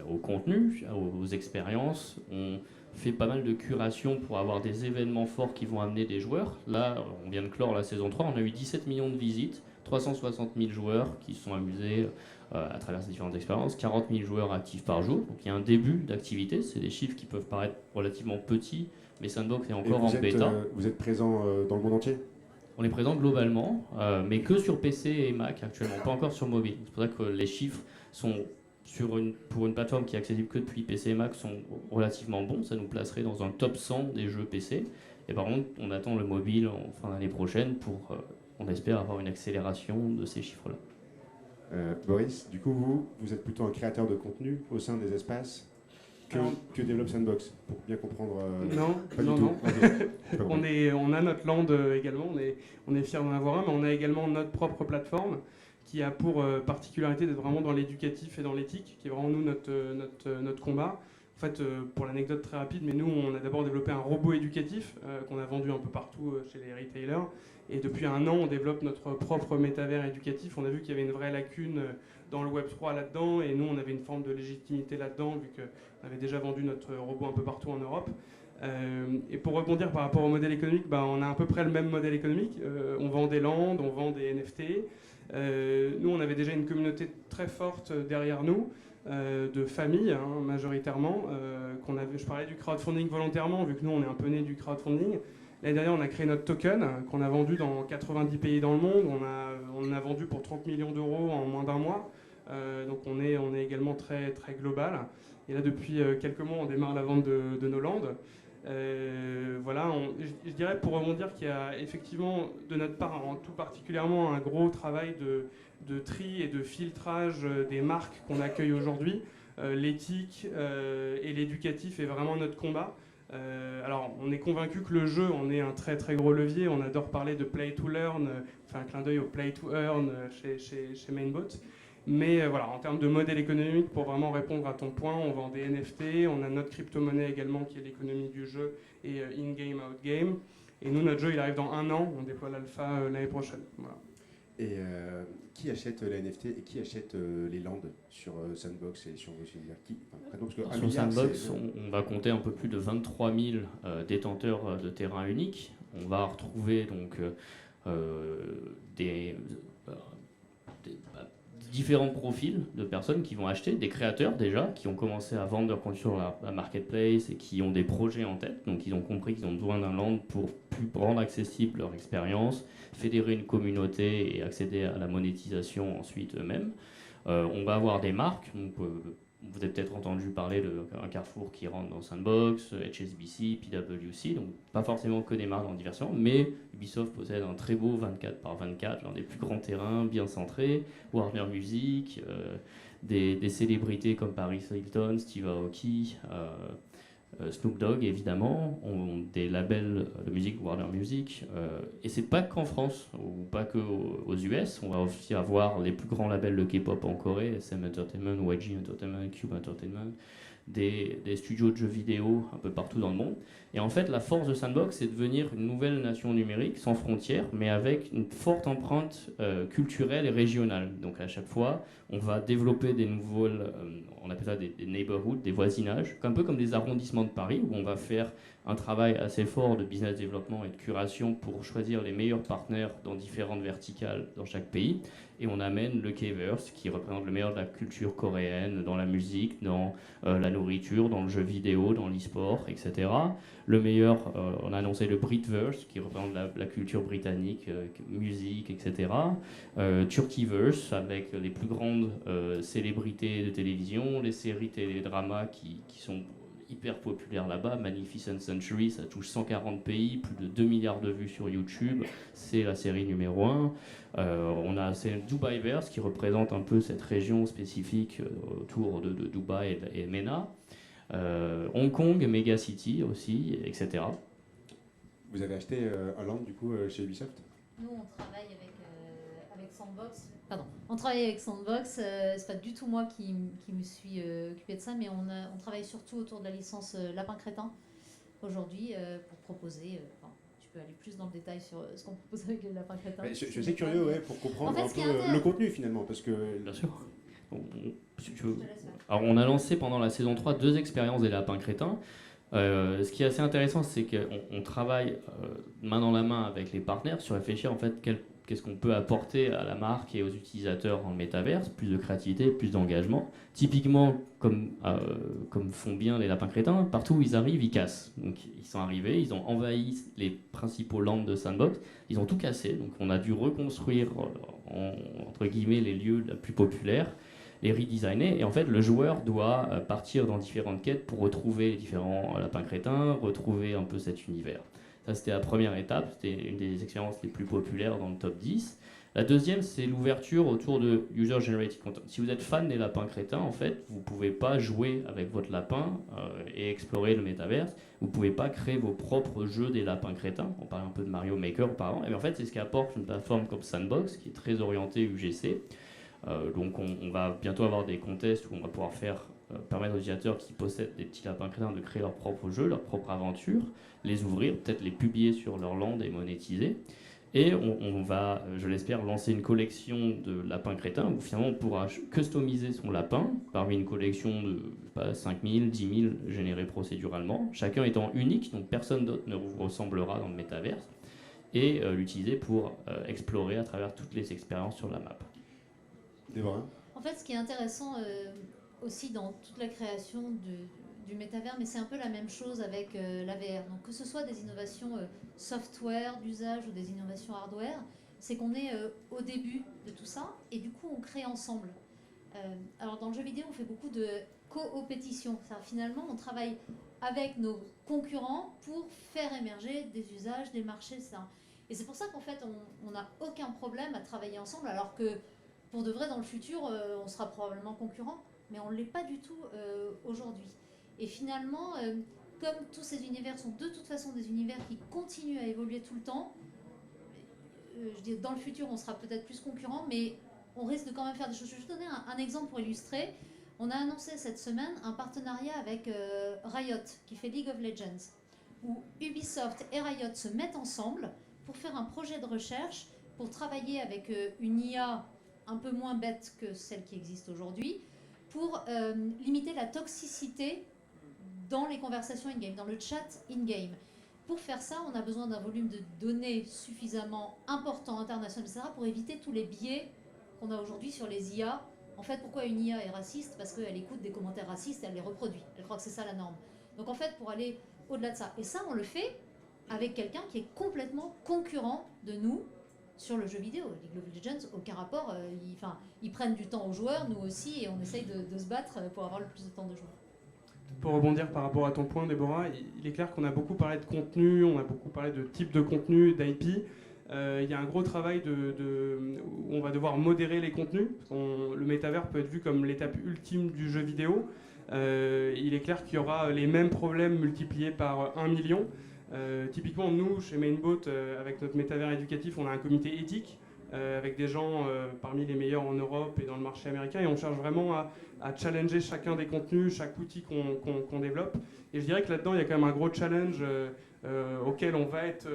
au contenu, aux expériences. On fait pas mal de curation pour avoir des événements forts qui vont amener des joueurs. Là, on vient de clore la saison 3, on a eu 17 millions de visites, 360 000 joueurs qui se sont amusés à travers ces différentes expériences, 40 000 joueurs actifs par jour. Donc il y a un début d'activité, c'est des chiffres qui peuvent paraître relativement petits, mais Sandbox est encore en bêta. Vous êtes présent dans le monde entier ? On est présent globalement, mais que sur PC et Mac actuellement, pas encore sur mobile. C'est pour ça que les chiffres sont pour une plateforme qui est accessible que depuis PC et Mac sont relativement bons. Ça nous placerait dans un top 100 des jeux PC. Et par contre, on attend le mobile en fin d'année prochaine pour, on espère, avoir une accélération de ces chiffres-là. Boris, du coup, vous êtes plutôt un créateur de contenu au sein des espaces que développe Sandbox, pour bien comprendre. Non. On a notre land également, on est fiers d'en avoir un, mais on a également notre propre plateforme qui a pour particularité d'être vraiment dans l'éducatif et dans l'éthique, qui est vraiment nous notre combat. En fait, pour l'anecdote très rapide, mais nous on a d'abord développé un robot éducatif qu'on a vendu un peu partout chez les retailers, et depuis 1 an on développe notre propre métavers éducatif. On a vu qu'il y avait une vraie lacune dans le Web3 là-dedans, et nous on avait une forme de légitimité là-dedans vu qu'on avait déjà vendu notre robot un peu partout en Europe. Et pour rebondir par rapport au modèle économique, on a à peu près le même modèle économique. On vend des lands, on vend des NFT. Nous on avait déjà une communauté très forte derrière nous, de familles majoritairement. Je parlais du crowdfunding volontairement, vu que nous on est un peu né du crowdfunding. L'année dernière, on a créé notre token qu'on a vendu dans 90 pays dans le monde. On a vendu pour 30 millions d'euros en moins d'1 mois. Donc on est également très, très global. Et là, depuis quelques mois, on démarre la vente de nos landes. Voilà, je dirais pour rebondir qu'il y a effectivement de notre part, tout particulièrement, un gros travail de tri et de filtrage des marques qu'on accueille aujourd'hui. L'éthique et l'éducatif est vraiment notre combat. Alors, on est convaincu que le jeu en est un très très gros levier. On adore parler de play to learn, un clin d'œil au play to earn chez Mainbot. Mais voilà, en termes de modèle économique, pour vraiment répondre à ton point, on vend des NFT, on a notre crypto-monnaie également qui est l'économie du jeu et in-game, out-game. Et nous, notre jeu, il arrive dans 1 an, on déploie l'alpha l'année prochaine. Voilà. Et qui achète la NFT et qui achète les lands sur Sandbox et sur vos univers Sur Sandbox, on va compter un peu plus de 23 000 détenteurs de terrain uniques. On va retrouver donc des différents profils de personnes qui vont acheter, des créateurs déjà, qui ont commencé à vendre leur contenu sur la marketplace et qui ont des projets en tête. Donc ils ont compris qu'ils ont besoin d'un land pour plus rendre accessible leur expérience, fédérer une communauté et accéder à la monétisation ensuite eux-mêmes. On va avoir des marques, donc, vous avez peut-être entendu parler d'un Carrefour qui rentre dans Sandbox, HSBC, PwC, donc pas forcément que des marques en diversion, mais Ubisoft possède un très beau 24x24, l'un des plus grands terrains, bien centrés, Warner Music, des célébrités comme Paris Hilton, Steve Aoki, Snoop Dogg évidemment, ont des labels de musique Warner Music, et c'est pas qu'en France ou pas qu'aux US, on va aussi avoir les plus grands labels de K-pop en Corée, SM Entertainment, YG Entertainment, Cube Entertainment, des studios de jeux vidéo un peu partout dans le monde. Et en fait, la force de Sandbox, c'est de devenir une nouvelle nation numérique sans frontières, mais avec une forte empreinte culturelle et régionale. Donc à chaque fois, on va développer des nouvelles, on appelle ça des neighborhoods, des voisinages, un peu comme des arrondissements de Paris, où on va faire un travail assez fort de business développement et de curation pour choisir les meilleurs partenaires dans différentes verticales dans chaque pays. Et on amène le K-verse, qui représente le meilleur de la culture coréenne, dans la musique, dans la nourriture, dans le jeu vidéo, dans l'e-sport, etc. Le meilleur, on a annoncé le Britverse, qui représente la culture britannique, musique, etc. Turkeyverse, avec les plus grandes célébrités de télévision, les séries télédramas qui sont hyper populaires là-bas. Magnificent Century, ça touche 140 pays, plus de 2 milliards de vues sur YouTube, c'est la série numéro 1. On a Dubaiverse, qui représente un peu cette région spécifique autour de Dubaï et MENA. Hong Kong, Megacity aussi, etc. Vous avez acheté un land du coup chez Ubisoft? Nous, on travaille avec Sandbox. Pardon, on travaille avec Sandbox. C'est pas du tout moi qui me suis occupé de ça, mais on travaille surtout autour de la licence Lapin Crétin aujourd'hui pour proposer. Tu peux aller plus dans le détail sur ce qu'on propose avec le Lapin Crétin. Je suis assez curieux pour comprendre en fait, un peu le contenu finalement, parce que. Bien sûr. Alors, on a lancé pendant la saison 3 2 expériences des lapins crétins. Ce qui est assez intéressant, c'est qu'on travaille main dans la main avec les partenaires sur réfléchir en fait qu'est-ce qu'on peut apporter à la marque et aux utilisateurs dans le métaverse, plus de créativité, plus d'engagement. Typiquement, comme font bien les lapins crétins, partout où ils arrivent, ils cassent. Donc ils sont arrivés, ils ont envahi les principaux lands de Sandbox, ils ont tout cassé. Donc on a dû reconstruire entre guillemets les lieux les plus populaires, les redesigner, et en fait le joueur doit partir dans différentes quêtes pour retrouver les différents lapins crétins, retrouver un peu cet univers. Ça c'était la première étape, c'était une des expériences les plus populaires dans le top 10. La deuxième, c'est l'ouverture autour de User Generated Content. Si vous êtes fan des lapins crétins, en fait, vous ne pouvez pas jouer avec votre lapin et explorer le métaverse. Vous ne pouvez pas créer vos propres jeux des lapins crétins. On parlait un peu de Mario Maker auparavant. Et en fait, c'est ce qu'apporte une plateforme comme Sandbox, qui est très orientée UGC. Donc on va bientôt avoir des contests où on va pouvoir permettre aux utilisateurs qui possèdent des petits lapins crétins de créer leurs propres jeux, leurs propres aventures, les ouvrir, peut-être les publier sur leur land et monétiser. Et on va, je l'espère, lancer une collection de lapins crétins où finalement on pourra customiser son lapin parmi une collection de 5 000, 10 000 générés procéduralement, chacun étant unique, donc personne d'autre ne vous ressemblera dans le métaverse, et l'utiliser pour explorer à travers toutes les expériences sur la map. Déborah ? En fait, ce qui est intéressant aussi dans toute la création du métavers, mais c'est un peu la même chose avec la VR. Donc que ce soit des innovations software d'usage ou des innovations hardware, c'est qu'on est au début de tout ça et du coup on crée ensemble. Alors dans le jeu vidéo, on fait beaucoup de coopétition. Finalement, on travaille avec nos concurrents pour faire émerger des usages, des marchés, etc. Et c'est pour ça qu'en fait, on n'a aucun problème à travailler ensemble, alors que pour de vrai, dans le futur, on sera probablement concurrents, mais on ne l'est pas du tout aujourd'hui. Et finalement, comme tous ces univers sont de toute façon des univers qui continuent à évoluer tout le temps, je dis, dans le futur, on sera peut-être plus concurrents, mais on risque de quand même faire des choses. Je vais juste donner un exemple pour illustrer. On a annoncé cette semaine un partenariat avec Riot, qui fait League of Legends, où Ubisoft et Riot se mettent ensemble pour faire un projet de recherche, pour travailler avec une IA un peu moins bête que celle qui existe aujourd'hui, pour limiter la toxicité dans les conversations in-game, dans le chat in-game. Pour faire ça, on a besoin d'un volume de données suffisamment important, international, etc., pour éviter tous les biais qu'on a aujourd'hui sur les IA. En fait, pourquoi une IA est raciste? Parce qu'elle écoute des commentaires racistes et elle les reproduit. Elle croit que c'est ça la norme. Donc en fait, pour aller au-delà de ça. Et ça, on le fait avec quelqu'un qui est complètement concurrent de nous sur le jeu vidéo. League of Legends, aucun rapport. Ils prennent du temps aux joueurs, nous aussi, et on essaye de se battre pour avoir le plus de temps de joueurs. Pour rebondir par rapport à ton point, Déborah, il est clair qu'on a beaucoup parlé de contenu, on a beaucoup parlé de type de contenu, d'IP. Il y a un gros travail où on va devoir modérer les contenus. Le métavers peut être vu comme l'étape ultime du jeu vidéo. Il est clair qu'il y aura les mêmes problèmes multipliés par 1 million. Typiquement, nous, chez Mainboat, avec notre métavers éducatif, on a un comité éthique avec des gens parmi les meilleurs en Europe et dans le marché américain, et on cherche vraiment à challenger chacun des contenus, chaque outil qu'on développe. Et je dirais que là-dedans, il y a quand même un gros challenge auquel on va être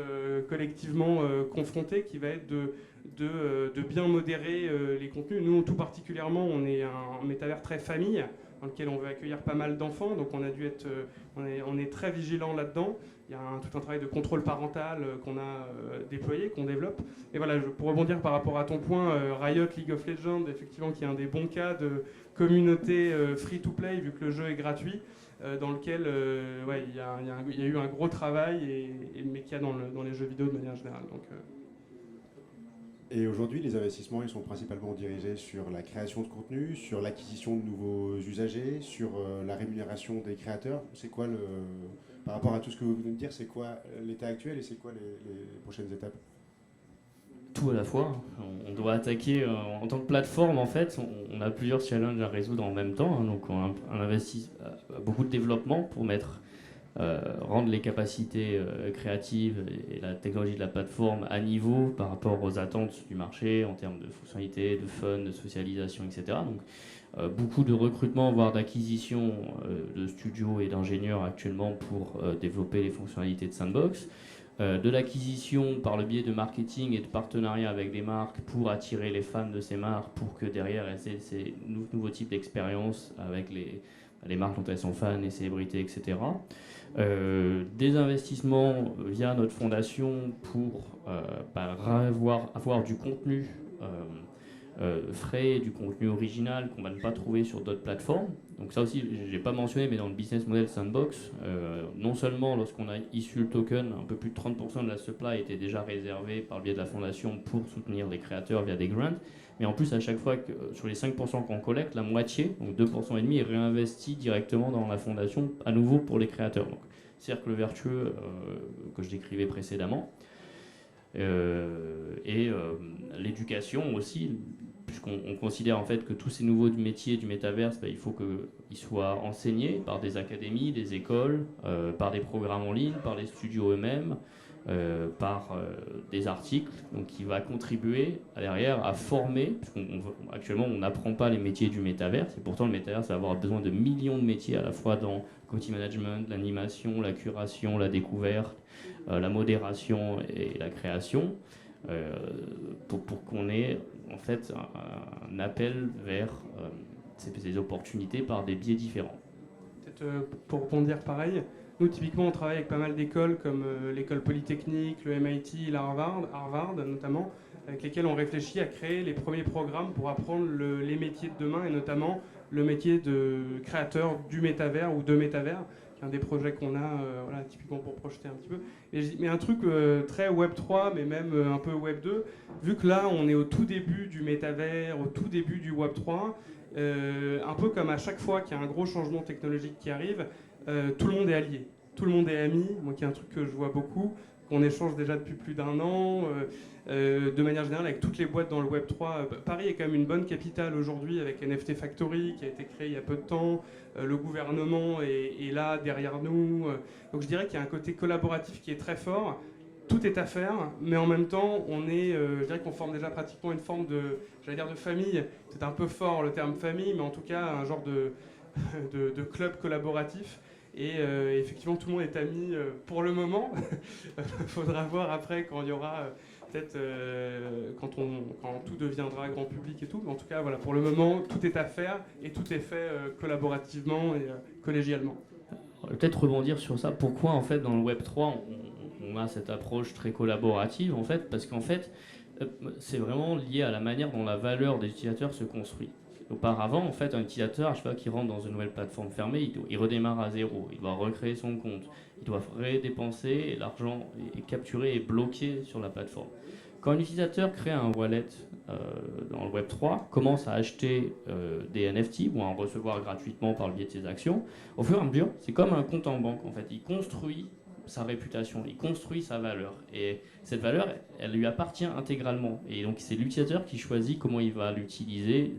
collectivement confronté, qui va être de bien modérer les contenus. Nous, tout particulièrement, on est un métavers très famille, dans lequel on veut accueillir pas mal d'enfants, donc on est très vigilant là-dedans. Il y a tout un travail de contrôle parental qu'on a déployé, qu'on développe. Et voilà, pour rebondir par rapport à ton point, Riot, League of Legends, effectivement, qui est un des bons cas de communauté free-to-play, vu que le jeu est gratuit, dans lequel il y a eu un gros travail, mais qu'il y a dans les jeux vidéo de manière générale. Donc, Et aujourd'hui, les investissements, ils sont principalement dirigés sur la création de contenu, sur l'acquisition de nouveaux usagers, sur la rémunération des créateurs. C'est quoi, par rapport à tout ce que vous venez de dire, c'est quoi l'état actuel et c'est quoi les prochaines étapes? Tout à la fois. On doit attaquer en tant que plateforme, en fait, on a plusieurs challenges à résoudre en même temps. Donc on investit beaucoup de développement pour rendre les capacités créatives et la technologie de la plateforme à niveau par rapport aux attentes du marché en termes de fonctionnalités, de fun, de socialisation, etc. Donc beaucoup de recrutement, voire d'acquisition de studios et d'ingénieurs actuellement pour développer les fonctionnalités de Sandbox. De l'acquisition par le biais de marketing et de partenariats avec des marques pour attirer les fans de ces marques, pour que derrière elles aient ces nouveaux types d'expériences avec les marques dont elles sont fans, les célébrités, etc. Des investissements via notre fondation pour avoir du contenu frais, du contenu original qu'on va ne pas trouver sur d'autres plateformes. Donc ça aussi, je n'ai pas mentionné, mais dans le business model Sandbox, non seulement lorsqu'on a issu le token, un peu plus de 30% de la supply était déjà réservée par le biais de la fondation pour soutenir les créateurs via des grants, mais en plus à chaque fois que sur les 5% qu'on collecte, la moitié, donc 2,5% est réinvesti directement dans la fondation, à nouveau pour les créateurs. Donc cercle vertueux que je décrivais précédemment. L'éducation aussi, puisqu'on considère en fait que tous ces nouveaux métiers du métaverse, il faut qu'ils soient enseignés par des académies, des écoles, par des programmes en ligne, par les studios eux-mêmes, par des articles, donc qui va contribuer derrière à former, actuellement on n'apprend pas les métiers du métaverse, et pourtant le métaverse va avoir besoin de millions de métiers à la fois dans le community management, l'animation, la curation, la découverte, la modération et la création, pour qu'on ait en fait un appel vers ces opportunités par des biais différents. Peut-être pour rebondir pareil, nous typiquement on travaille avec pas mal d'écoles comme l'école polytechnique, le MIT, Harvard notamment, avec lesquelles on réfléchit à créer les premiers programmes pour apprendre les métiers de demain, et notamment le métier de créateur du métavers ou de métavers, qui est un des projets qu'on a typiquement pour projeter un petit peu. Mais un truc très Web3, mais même un peu Web2, vu que là on est au tout début du métavers, au tout début du Web3, un peu comme à chaque fois qu'il y a un gros changement technologique qui arrive, tout le monde est allié, tout le monde est ami, moi qui est un truc que je vois beaucoup, qu'on échange déjà depuis plus d'1 an, de manière générale avec toutes les boîtes dans le Web3. Paris est quand même une bonne capitale aujourd'hui avec NFT Factory qui a été créé il y a peu de temps, le gouvernement est là derrière nous, donc je dirais qu'il y a un côté collaboratif qui est très fort. tout est à faire, mais en même temps, je dirais qu'on forme déjà pratiquement une forme de, j'allais dire de famille. C'est un peu fort le terme famille, mais en tout cas un genre de club collaboratif. Et effectivement, tout le monde est ami pour le moment. Il faudra voir après quand il y aura peut-être quand tout deviendra grand public et tout. Mais en tout cas, voilà, pour le moment, tout est à faire et tout est fait collaborativement et collégialement. Peut-être rebondir sur ça. Pourquoi en fait dans le Web 3 on a cette approche très collaborative en fait, parce qu'en fait c'est vraiment lié à la manière dont la valeur des utilisateurs se construit. Auparavant, en fait, un utilisateur, qui rentre dans une nouvelle plateforme fermée, il redémarre à zéro, il doit recréer son compte, il doit redépenser et l'argent est capturé et bloqué sur la plateforme. Quand un utilisateur crée un wallet dans le Web 3, commence à acheter des NFT ou à en recevoir gratuitement par le biais de ses actions, au fur et à mesure, c'est comme un compte en banque. En fait, il construit sa réputation, il construit sa valeur. Et cette valeur, elle lui appartient intégralement. Et donc, c'est l'utilisateur qui choisit comment il va l'utiliser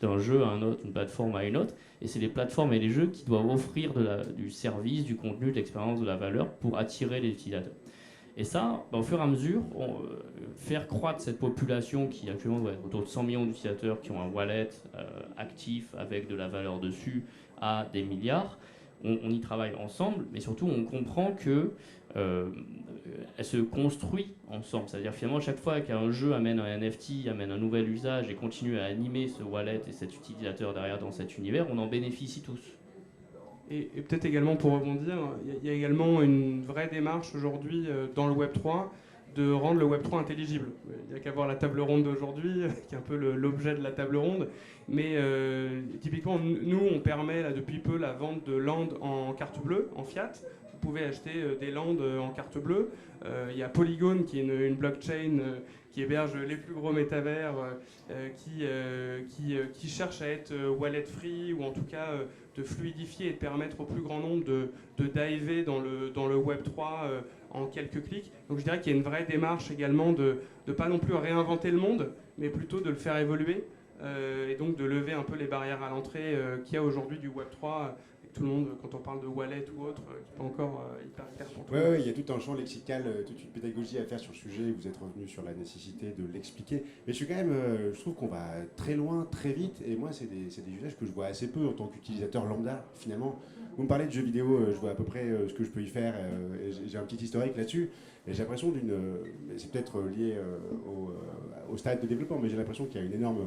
d'un jeu à un autre, d'une plateforme à une autre. Et c'est les plateformes et les jeux qui doivent offrir du service, du contenu, de l'expérience, de la valeur pour attirer les utilisateurs. Et ça, au fur et à mesure, faire croître cette population qui actuellement doit être autour de 100 millions d'utilisateurs qui ont un wallet actif avec de la valeur dessus à des milliards, on y travaille ensemble, mais surtout on comprend que elle se construit ensemble. C'est-à-dire finalement chaque fois qu'un jeu amène un NFT, amène un nouvel usage et continue à animer ce wallet et cet utilisateur derrière dans cet univers, on en bénéficie tous. Et peut-être également pour rebondir, il y a également une vraie démarche aujourd'hui dans le Web3 de rendre le Web3 intelligible. Il n'y a qu'à voir la table ronde d'aujourd'hui, qui est un peu l'objet de la table ronde. Mais typiquement, nous, on permet là, depuis peu la vente de land en carte bleue, en fiat. Vous pouvez acheter des lands en carte bleue. Il y a Polygon, qui est une blockchain qui héberge les plus gros métavers, qui cherche à être wallet free, ou en tout cas de fluidifier et de permettre au plus grand nombre de diver dans le Web3 en quelques clics. Donc je dirais qu'il y a une vraie démarche également de pas non plus réinventer le monde, mais plutôt de le faire évoluer, et donc de lever un peu les barrières à l'entrée qu'il y a aujourd'hui du Web3. Tout le monde, quand on parle de wallet ou autre, qui n'est pas encore hyper clair pour tout le monde. Oui, il y a tout un champ lexical, toute une pédagogie à faire sur le sujet. Vous êtes revenu sur la nécessité de l'expliquer. Mais je trouve qu'on va très loin, très vite. Et moi, c'est des usages que je vois assez peu en tant qu'utilisateur lambda, finalement. Vous me parlez de jeux vidéo, je vois à peu près ce que je peux y faire. Et j'ai un petit historique là-dessus. Et j'ai l'impression c'est peut-être lié au stade de développement, mais j'ai l'impression qu'il y a une énorme...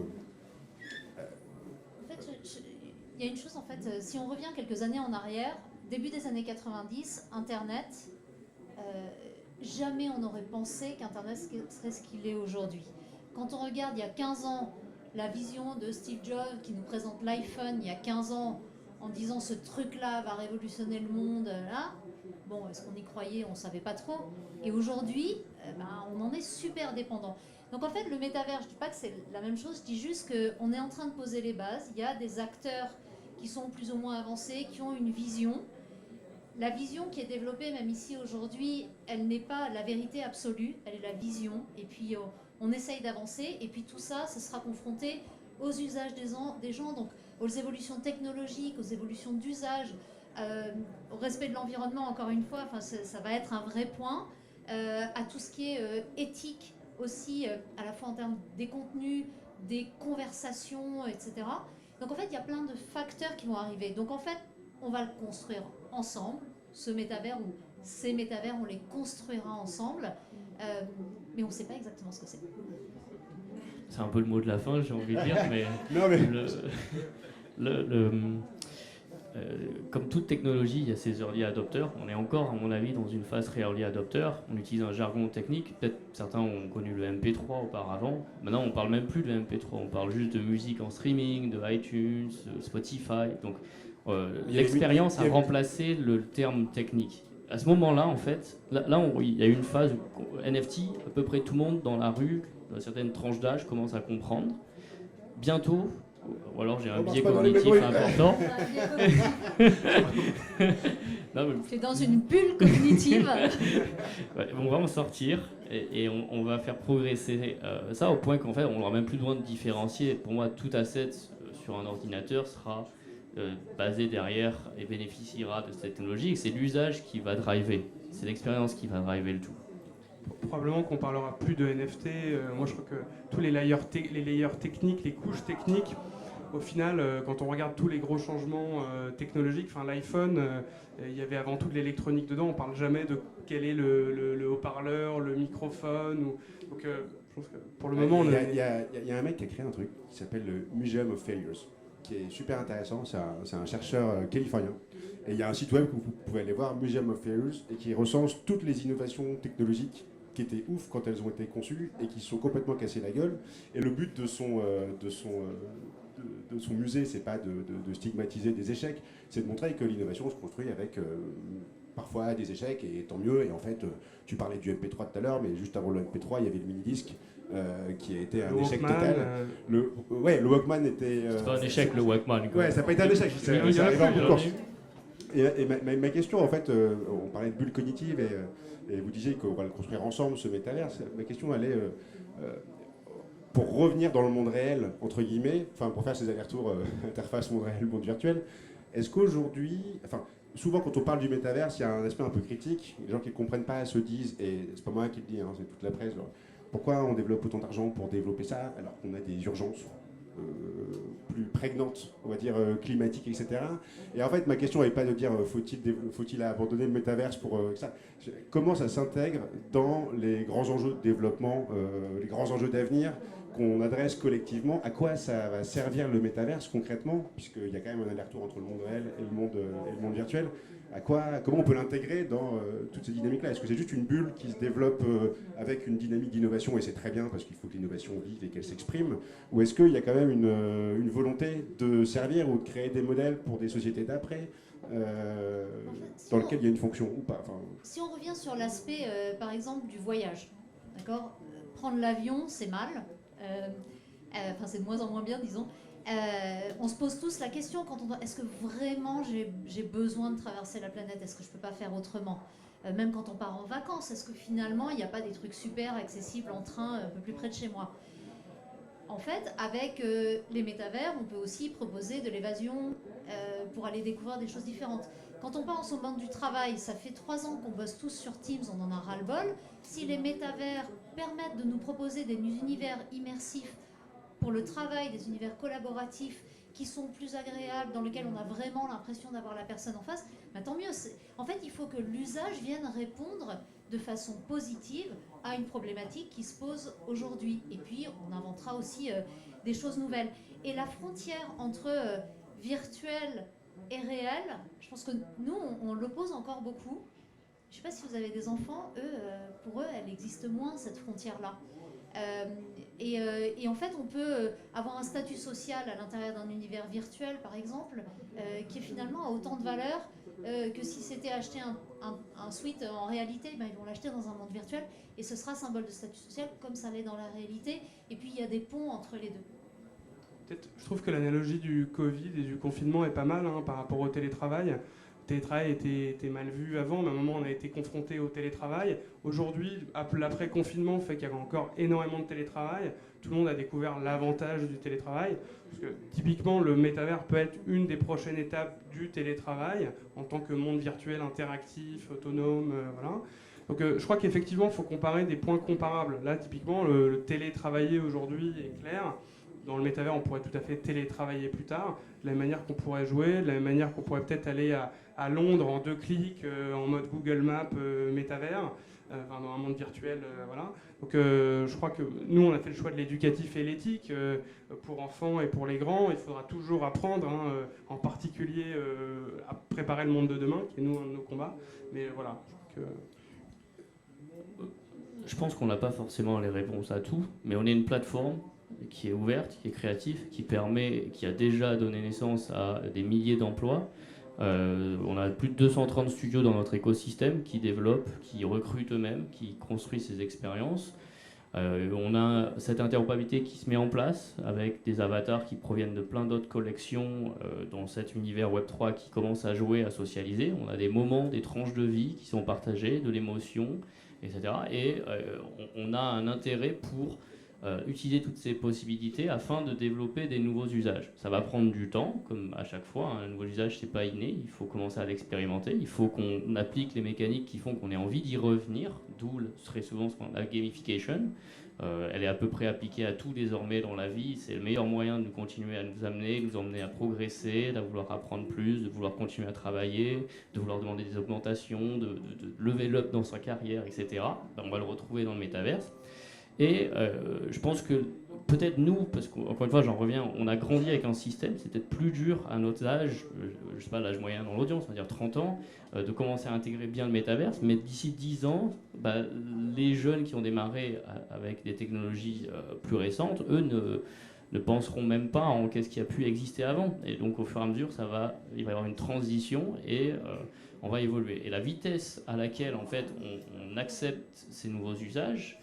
Il y a une chose, en fait, si on revient quelques années en arrière, début des années 90, Internet, jamais on n'aurait pensé qu'Internet serait ce qu'il est aujourd'hui. Quand on regarde, il y a 15 ans, la vision de Steve Jobs qui nous présente l'iPhone il y a 15 ans en disant ce truc-là va révolutionner le monde, là, bon, est-ce qu'on y croyait? On ne savait pas trop. Et aujourd'hui, on en est super dépendant. Donc en fait, le métavers, je ne dis pas que c'est la même chose, je dis juste qu'on est en train de poser les bases. Il y a des acteurs qui sont plus ou moins avancés, qui ont une vision. La vision qui est développée, même ici aujourd'hui, elle n'est pas la vérité absolue, elle est la vision. Et puis on essaye d'avancer, et puis tout ça, ce sera confronté aux usages des gens, donc aux évolutions technologiques, aux évolutions d'usage, au respect de l'environnement, encore une fois, ça va être un vrai point, à tout ce qui est éthique aussi, à la fois en termes des contenus, des conversations, etc. Donc en fait, il y a plein de facteurs qui vont arriver. Donc en fait, on va le construire ensemble, ce métavers ou ces métavers, on les construira ensemble, mais on ne sait pas exactement ce que c'est. C'est un peu le mot de la fin, j'ai envie de dire, mais, Non, mais... comme toute technologie, il y a ses early adopters. On est encore, à mon avis, dans une phase early adopter. On utilise un jargon technique. Peut-être certains ont connu le MP3 auparavant. Maintenant, on ne parle même plus de MP3. On parle juste de musique en streaming, de iTunes, Spotify. Donc, l'expérience a remplacé le terme technique. À ce moment-là, en fait, il y a eu une phase où NFT, à peu près tout le monde dans la rue, dans certaines tranches d'âge, commence à comprendre. Bientôt, ou alors j'ai un biais cognitif important. Tu es dans une bulle cognitive. Ouais, on va en sortir et on va faire progresser ça au point qu'en fait on n'aura même plus besoin de différencier. Pour moi, tout asset sur un ordinateur sera basé derrière et bénéficiera de cette technologie. Et c'est l'usage qui va driver, c'est l'expérience qui va driver le tout. Probablement qu'on parlera plus de NFT. Moi, je crois que tous les layers techniques, les couches techniques, au final, quand on regarde tous les gros changements technologiques, l'iPhone, il y avait avant tout de l'électronique dedans. On ne parle jamais de quel est le haut-parleur, le microphone. Donc, je pense que pour le moment, il y a un mec qui a créé un truc qui s'appelle le Museum of Failures, qui est super intéressant. C'est un chercheur californien. Et il y a un site web où vous pouvez aller voir, Museum of Failures, et qui recense toutes les innovations technologiques qui étaient ouf quand elles ont été conçues et qui se sont complètement cassées la gueule. Et le but de son musée, c'est pas de stigmatiser des échecs, c'est de montrer que l'innovation se construit avec parfois des échecs, et tant mieux. Et en fait, tu parlais du MP3 tout à l'heure, mais juste avant le MP3, il y avait le mini-disque qui a été un échec total. Le Walkman était... C'était un échec, le Walkman. Ouais, ça n'a pas été un échec. Ça arrive en course. Et ma question, en fait, on parlait de bulle cognitive et vous disiez qu'on va le construire ensemble, ce métaverse. Ma question, elle est, pour revenir dans le monde réel, entre guillemets, pour faire ces allers-retours interface monde réel, monde virtuel, est-ce qu'aujourd'hui, souvent quand on parle du métaverse, il y a un aspect un peu critique. Les gens qui ne comprennent pas se disent, et c'est pas moi qui le dis, c'est toute la presse, pourquoi on développe autant d'argent pour développer ça alors qu'on a des urgences plus prégnantes, on va dire climatiques, etc. Et en fait, ma question n'est pas de dire faut-il abandonner le métaverse pour ça. Comment ça s'intègre dans les grands enjeux de développement, les grands enjeux d'avenir qu'on adresse collectivement? À quoi ça va servir le métaverse concrètement, puisqu'il y a quand même un aller-retour entre le monde réel et le monde virtuel? Comment on peut l'intégrer dans toutes ces dynamiques-là? Est-ce que c'est juste une bulle qui se développe avec une dynamique d'innovation, et c'est très bien parce qu'il faut que l'innovation vive et qu'elle s'exprime? Ou est-ce qu'il y a quand même une volonté de servir ou de créer des modèles pour des sociétés d'après dans lesquelles il y a une fonction ou pas? Si on revient sur l'aspect, par exemple, du voyage, d'accord, prendre l'avion, c'est mal. C'est de moins en moins bien, disons. On se pose tous la question est-ce que vraiment j'ai besoin de traverser la planète? Est-ce que je peux pas faire autrement? Même quand on part en vacances, est-ce que finalement il n'y a pas des trucs super accessibles en train un peu plus près de chez moi? En fait, avec les métavers, on peut aussi proposer de l'évasion pour aller découvrir des choses différentes. Quand on part en son monde du travail, ça fait 3 ans qu'on bosse tous sur Teams, on en a ras-le-bol. Si les métavers permettent de nous proposer des univers immersifs pour le travail, des univers collaboratifs qui sont plus agréables, dans lesquels on a vraiment l'impression d'avoir la personne en face, tant mieux. En fait, il faut que l'usage vienne répondre de façon positive à une problématique qui se pose aujourd'hui. Et puis, on inventera aussi des choses nouvelles. Et la frontière entre virtuel et réel, je pense que nous, on l'oppose encore beaucoup. Je ne sais pas si vous avez des enfants, pour eux, elle existe moins, cette frontière-là. Et en fait, on peut avoir un statut social à l'intérieur d'un univers virtuel, par exemple, qui est finalement à autant de valeur que si c'était acheter un suite en réalité. Ils vont l'acheter dans un monde virtuel et ce sera symbole de statut social comme ça l'est dans la réalité. Et puis, il y a des ponts entre les deux. Je trouve que l'analogie du Covid et du confinement est pas mal par rapport au télétravail. Le télétravail était mal vu avant, mais à un moment on a été confronté au télétravail. Aujourd'hui, l'après-confinement fait qu'il y a encore énormément de télétravail. Tout le monde a découvert l'avantage du télétravail. Parce que typiquement, le métavers peut être une des prochaines étapes du télétravail en tant que monde virtuel interactif, autonome, voilà. Donc je crois qu'effectivement, il faut comparer des points comparables. Là, typiquement, le télétravailler aujourd'hui est clair. Dans le métavers, on pourrait tout à fait télétravailler plus tard, de la même manière qu'on pourrait jouer, de la même manière qu'on pourrait peut-être aller à Londres en 2 clics, en mode Google Maps métavers, dans un monde virtuel, voilà. Donc je crois que nous, on a fait le choix de l'éducatif et l'éthique pour enfants et pour les grands. Il faudra toujours apprendre, en particulier à préparer le monde de demain, qui est nous un de nos combats. Mais voilà, je pense qu'on n'a pas forcément les réponses à tout, mais on est une plateforme qui est ouverte, qui est créative, qui a déjà donné naissance à des milliers d'emplois. On a plus de 230 studios dans notre écosystème qui développent, qui recrutent eux-mêmes, qui construisent ces expériences. On a cette interopérabilité qui se met en place avec des avatars qui proviennent de plein d'autres collections dans cet univers Web3 qui commence à jouer, à socialiser. On a des moments, des tranches de vie qui sont partagées, de l'émotion, etc. Et on a un intérêt pour utiliser toutes ces possibilités afin de développer des nouveaux usages. Ça va prendre du temps, comme à chaque fois, un nouveau usage c'est pas inné, il faut commencer à l'expérimenter, il faut qu'on applique les mécaniques qui font qu'on ait envie d'y revenir, d'où très souvent ce qu'on appelle la gamification. Elle est à peu près appliquée à tout désormais dans la vie, c'est le meilleur moyen de continuer à nous amener, nous emmener à progresser, de vouloir apprendre plus, de vouloir continuer à travailler, de vouloir demander des augmentations, de level up dans sa carrière, etc. Ben, on va le retrouver dans le métaverse. Et je pense que peut-être nous, parce qu'encore une fois j'en reviens, on a grandi avec un système, c'est peut-être plus dur à notre âge, je ne sais pas l'âge moyen dans l'audience, on va dire 30 ans, de commencer à intégrer bien le métaverse, mais d'ici 10 ans, bah, les jeunes qui ont démarré avec des technologies plus récentes, eux ne penseront même pas en qu'est-ce qui a pu exister avant. Et donc au fur et à mesure, il va y avoir une transition et on va évoluer. Et la vitesse à laquelle en fait on accepte ces nouveaux usages,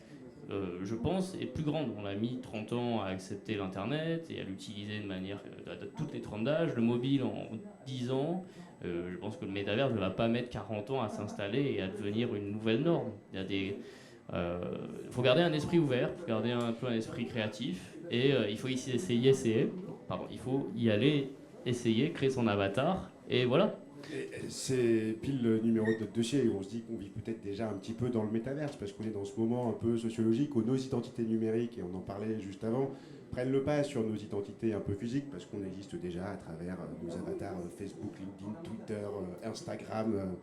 je pense, est plus grande. On a mis 30 ans à accepter l'Internet et à l'utiliser de manière à toutes les tranches d'âge. Le mobile en 10 ans. Je pense que le métavers ne va pas mettre 40 ans à s'installer et à devenir une nouvelle norme. Il faut garder un esprit ouvert, il faut garder un peu un esprit créatif et il faut ici essayer. Il faut y aller, essayer, créer son avatar et voilà. C'est pile le numéro de notre dossier où on se dit qu'on vit peut-être déjà un petit peu dans le métaverse parce qu'on est dans ce moment un peu sociologique où nos identités numériques, et on en parlait juste avant, prennent le pas sur nos identités un peu physiques parce qu'on existe déjà à travers nos avatars Facebook, LinkedIn, Twitter, Instagram,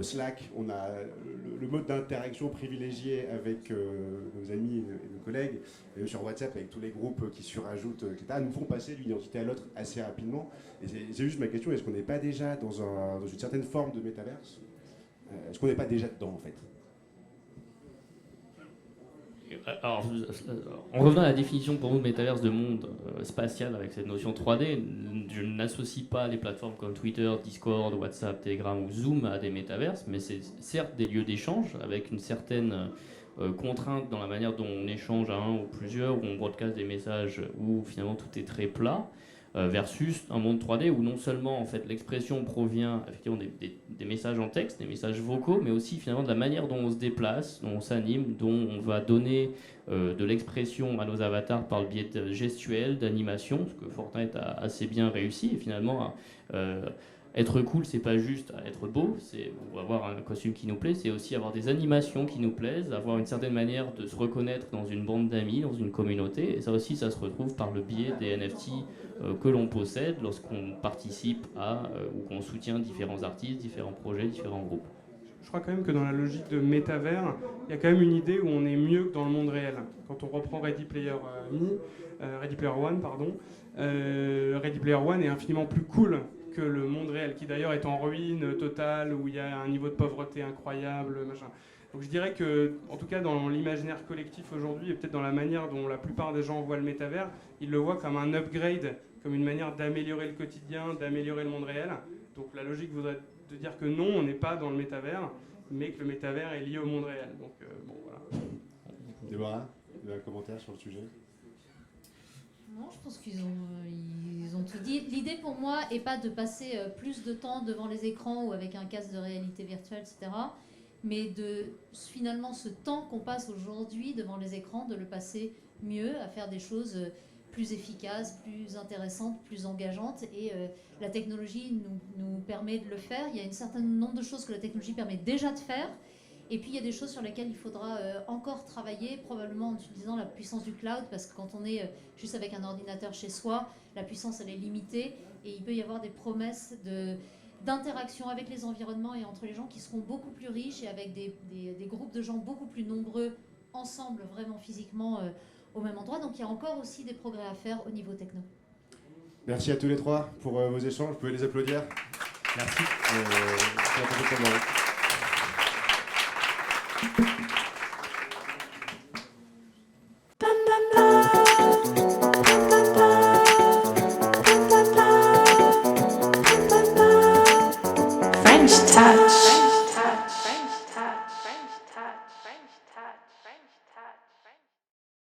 Slack. On a le mode d'interaction privilégié avec nos amis et nos collègues, et sur WhatsApp avec tous les groupes qui surajoutent, etc., nous font passer d'une identité à l'autre assez rapidement. Et c'est juste ma question, est-ce qu'on n'est pas déjà dans une certaine forme de métaverse ? Est-ce qu'on n'est pas déjà dedans en fait ? Alors, en revenant à la définition pour nous de métaverse de monde spatial avec cette notion 3D, je n'associe pas les plateformes comme Twitter, Discord, WhatsApp, Telegram ou Zoom à des métaverses, mais c'est certes des lieux d'échange avec une certaine contrainte dans la manière dont on échange à un ou plusieurs, où on broadcast des messages où finalement tout est très plat, versus un monde 3D où non seulement en fait l'expression provient effectivement des messages en texte, des messages vocaux, mais aussi finalement de la manière dont on se déplace, dont on s'anime, dont on va donner de l'expression à nos avatars par le biais de gestuels, d'animation, ce que Fortnite a assez bien réussi. Et finalement, être cool, c'est pas juste être beau, ou avoir un costume qui nous plaît, c'est aussi avoir des animations qui nous plaisent, avoir une certaine manière de se reconnaître dans une bande d'amis, dans une communauté. Et ça aussi, ça se retrouve par le biais des NFT que l'on possède lorsqu'on participe ou qu'on soutient différents artistes, différents projets, différents groupes. Je crois quand même que dans la logique de métavers, il y a quand même une idée où on est mieux que dans le monde réel. Quand on reprend Ready Player One, Ready Player One est infiniment plus cool que le monde réel, qui d'ailleurs est en ruine totale, où il y a un niveau de pauvreté incroyable, machin. Donc je dirais que, en tout cas dans l'imaginaire collectif aujourd'hui, et peut-être dans la manière dont la plupart des gens voient le métavers, ils le voient comme un upgrade, comme une manière d'améliorer le quotidien, d'améliorer le monde réel. Donc la logique voudrait de dire que non, on n'est pas dans le métavers, mais que le métavers est lié au monde réel. Donc bon, voilà. Déborah, un commentaire sur le sujet ? Non, je pense qu'ils ont tout dit. L'idée pour moi n'est pas de passer plus de temps devant les écrans ou avec un casque de réalité virtuelle, etc. Mais de finalement ce temps qu'on passe aujourd'hui devant les écrans, de le passer mieux, à faire des choses plus efficaces, plus intéressantes, plus engageantes. Et la technologie nous permet de le faire. Il y a un certain nombre de choses que la technologie permet déjà de faire. Et puis il y a des choses sur lesquelles il faudra encore travailler, probablement en utilisant la puissance du cloud, parce que quand on est juste avec un ordinateur chez soi, la puissance elle est limitée, et il peut y avoir des promesses d'interaction avec les environnements et entre les gens qui seront beaucoup plus riches, et avec des groupes de gens beaucoup plus nombreux, ensemble, vraiment physiquement, au même endroit. Donc il y a encore aussi des progrès à faire au niveau techno. Merci à tous les trois pour vos échanges. Vous pouvez les applaudir. Merci. C'est un peu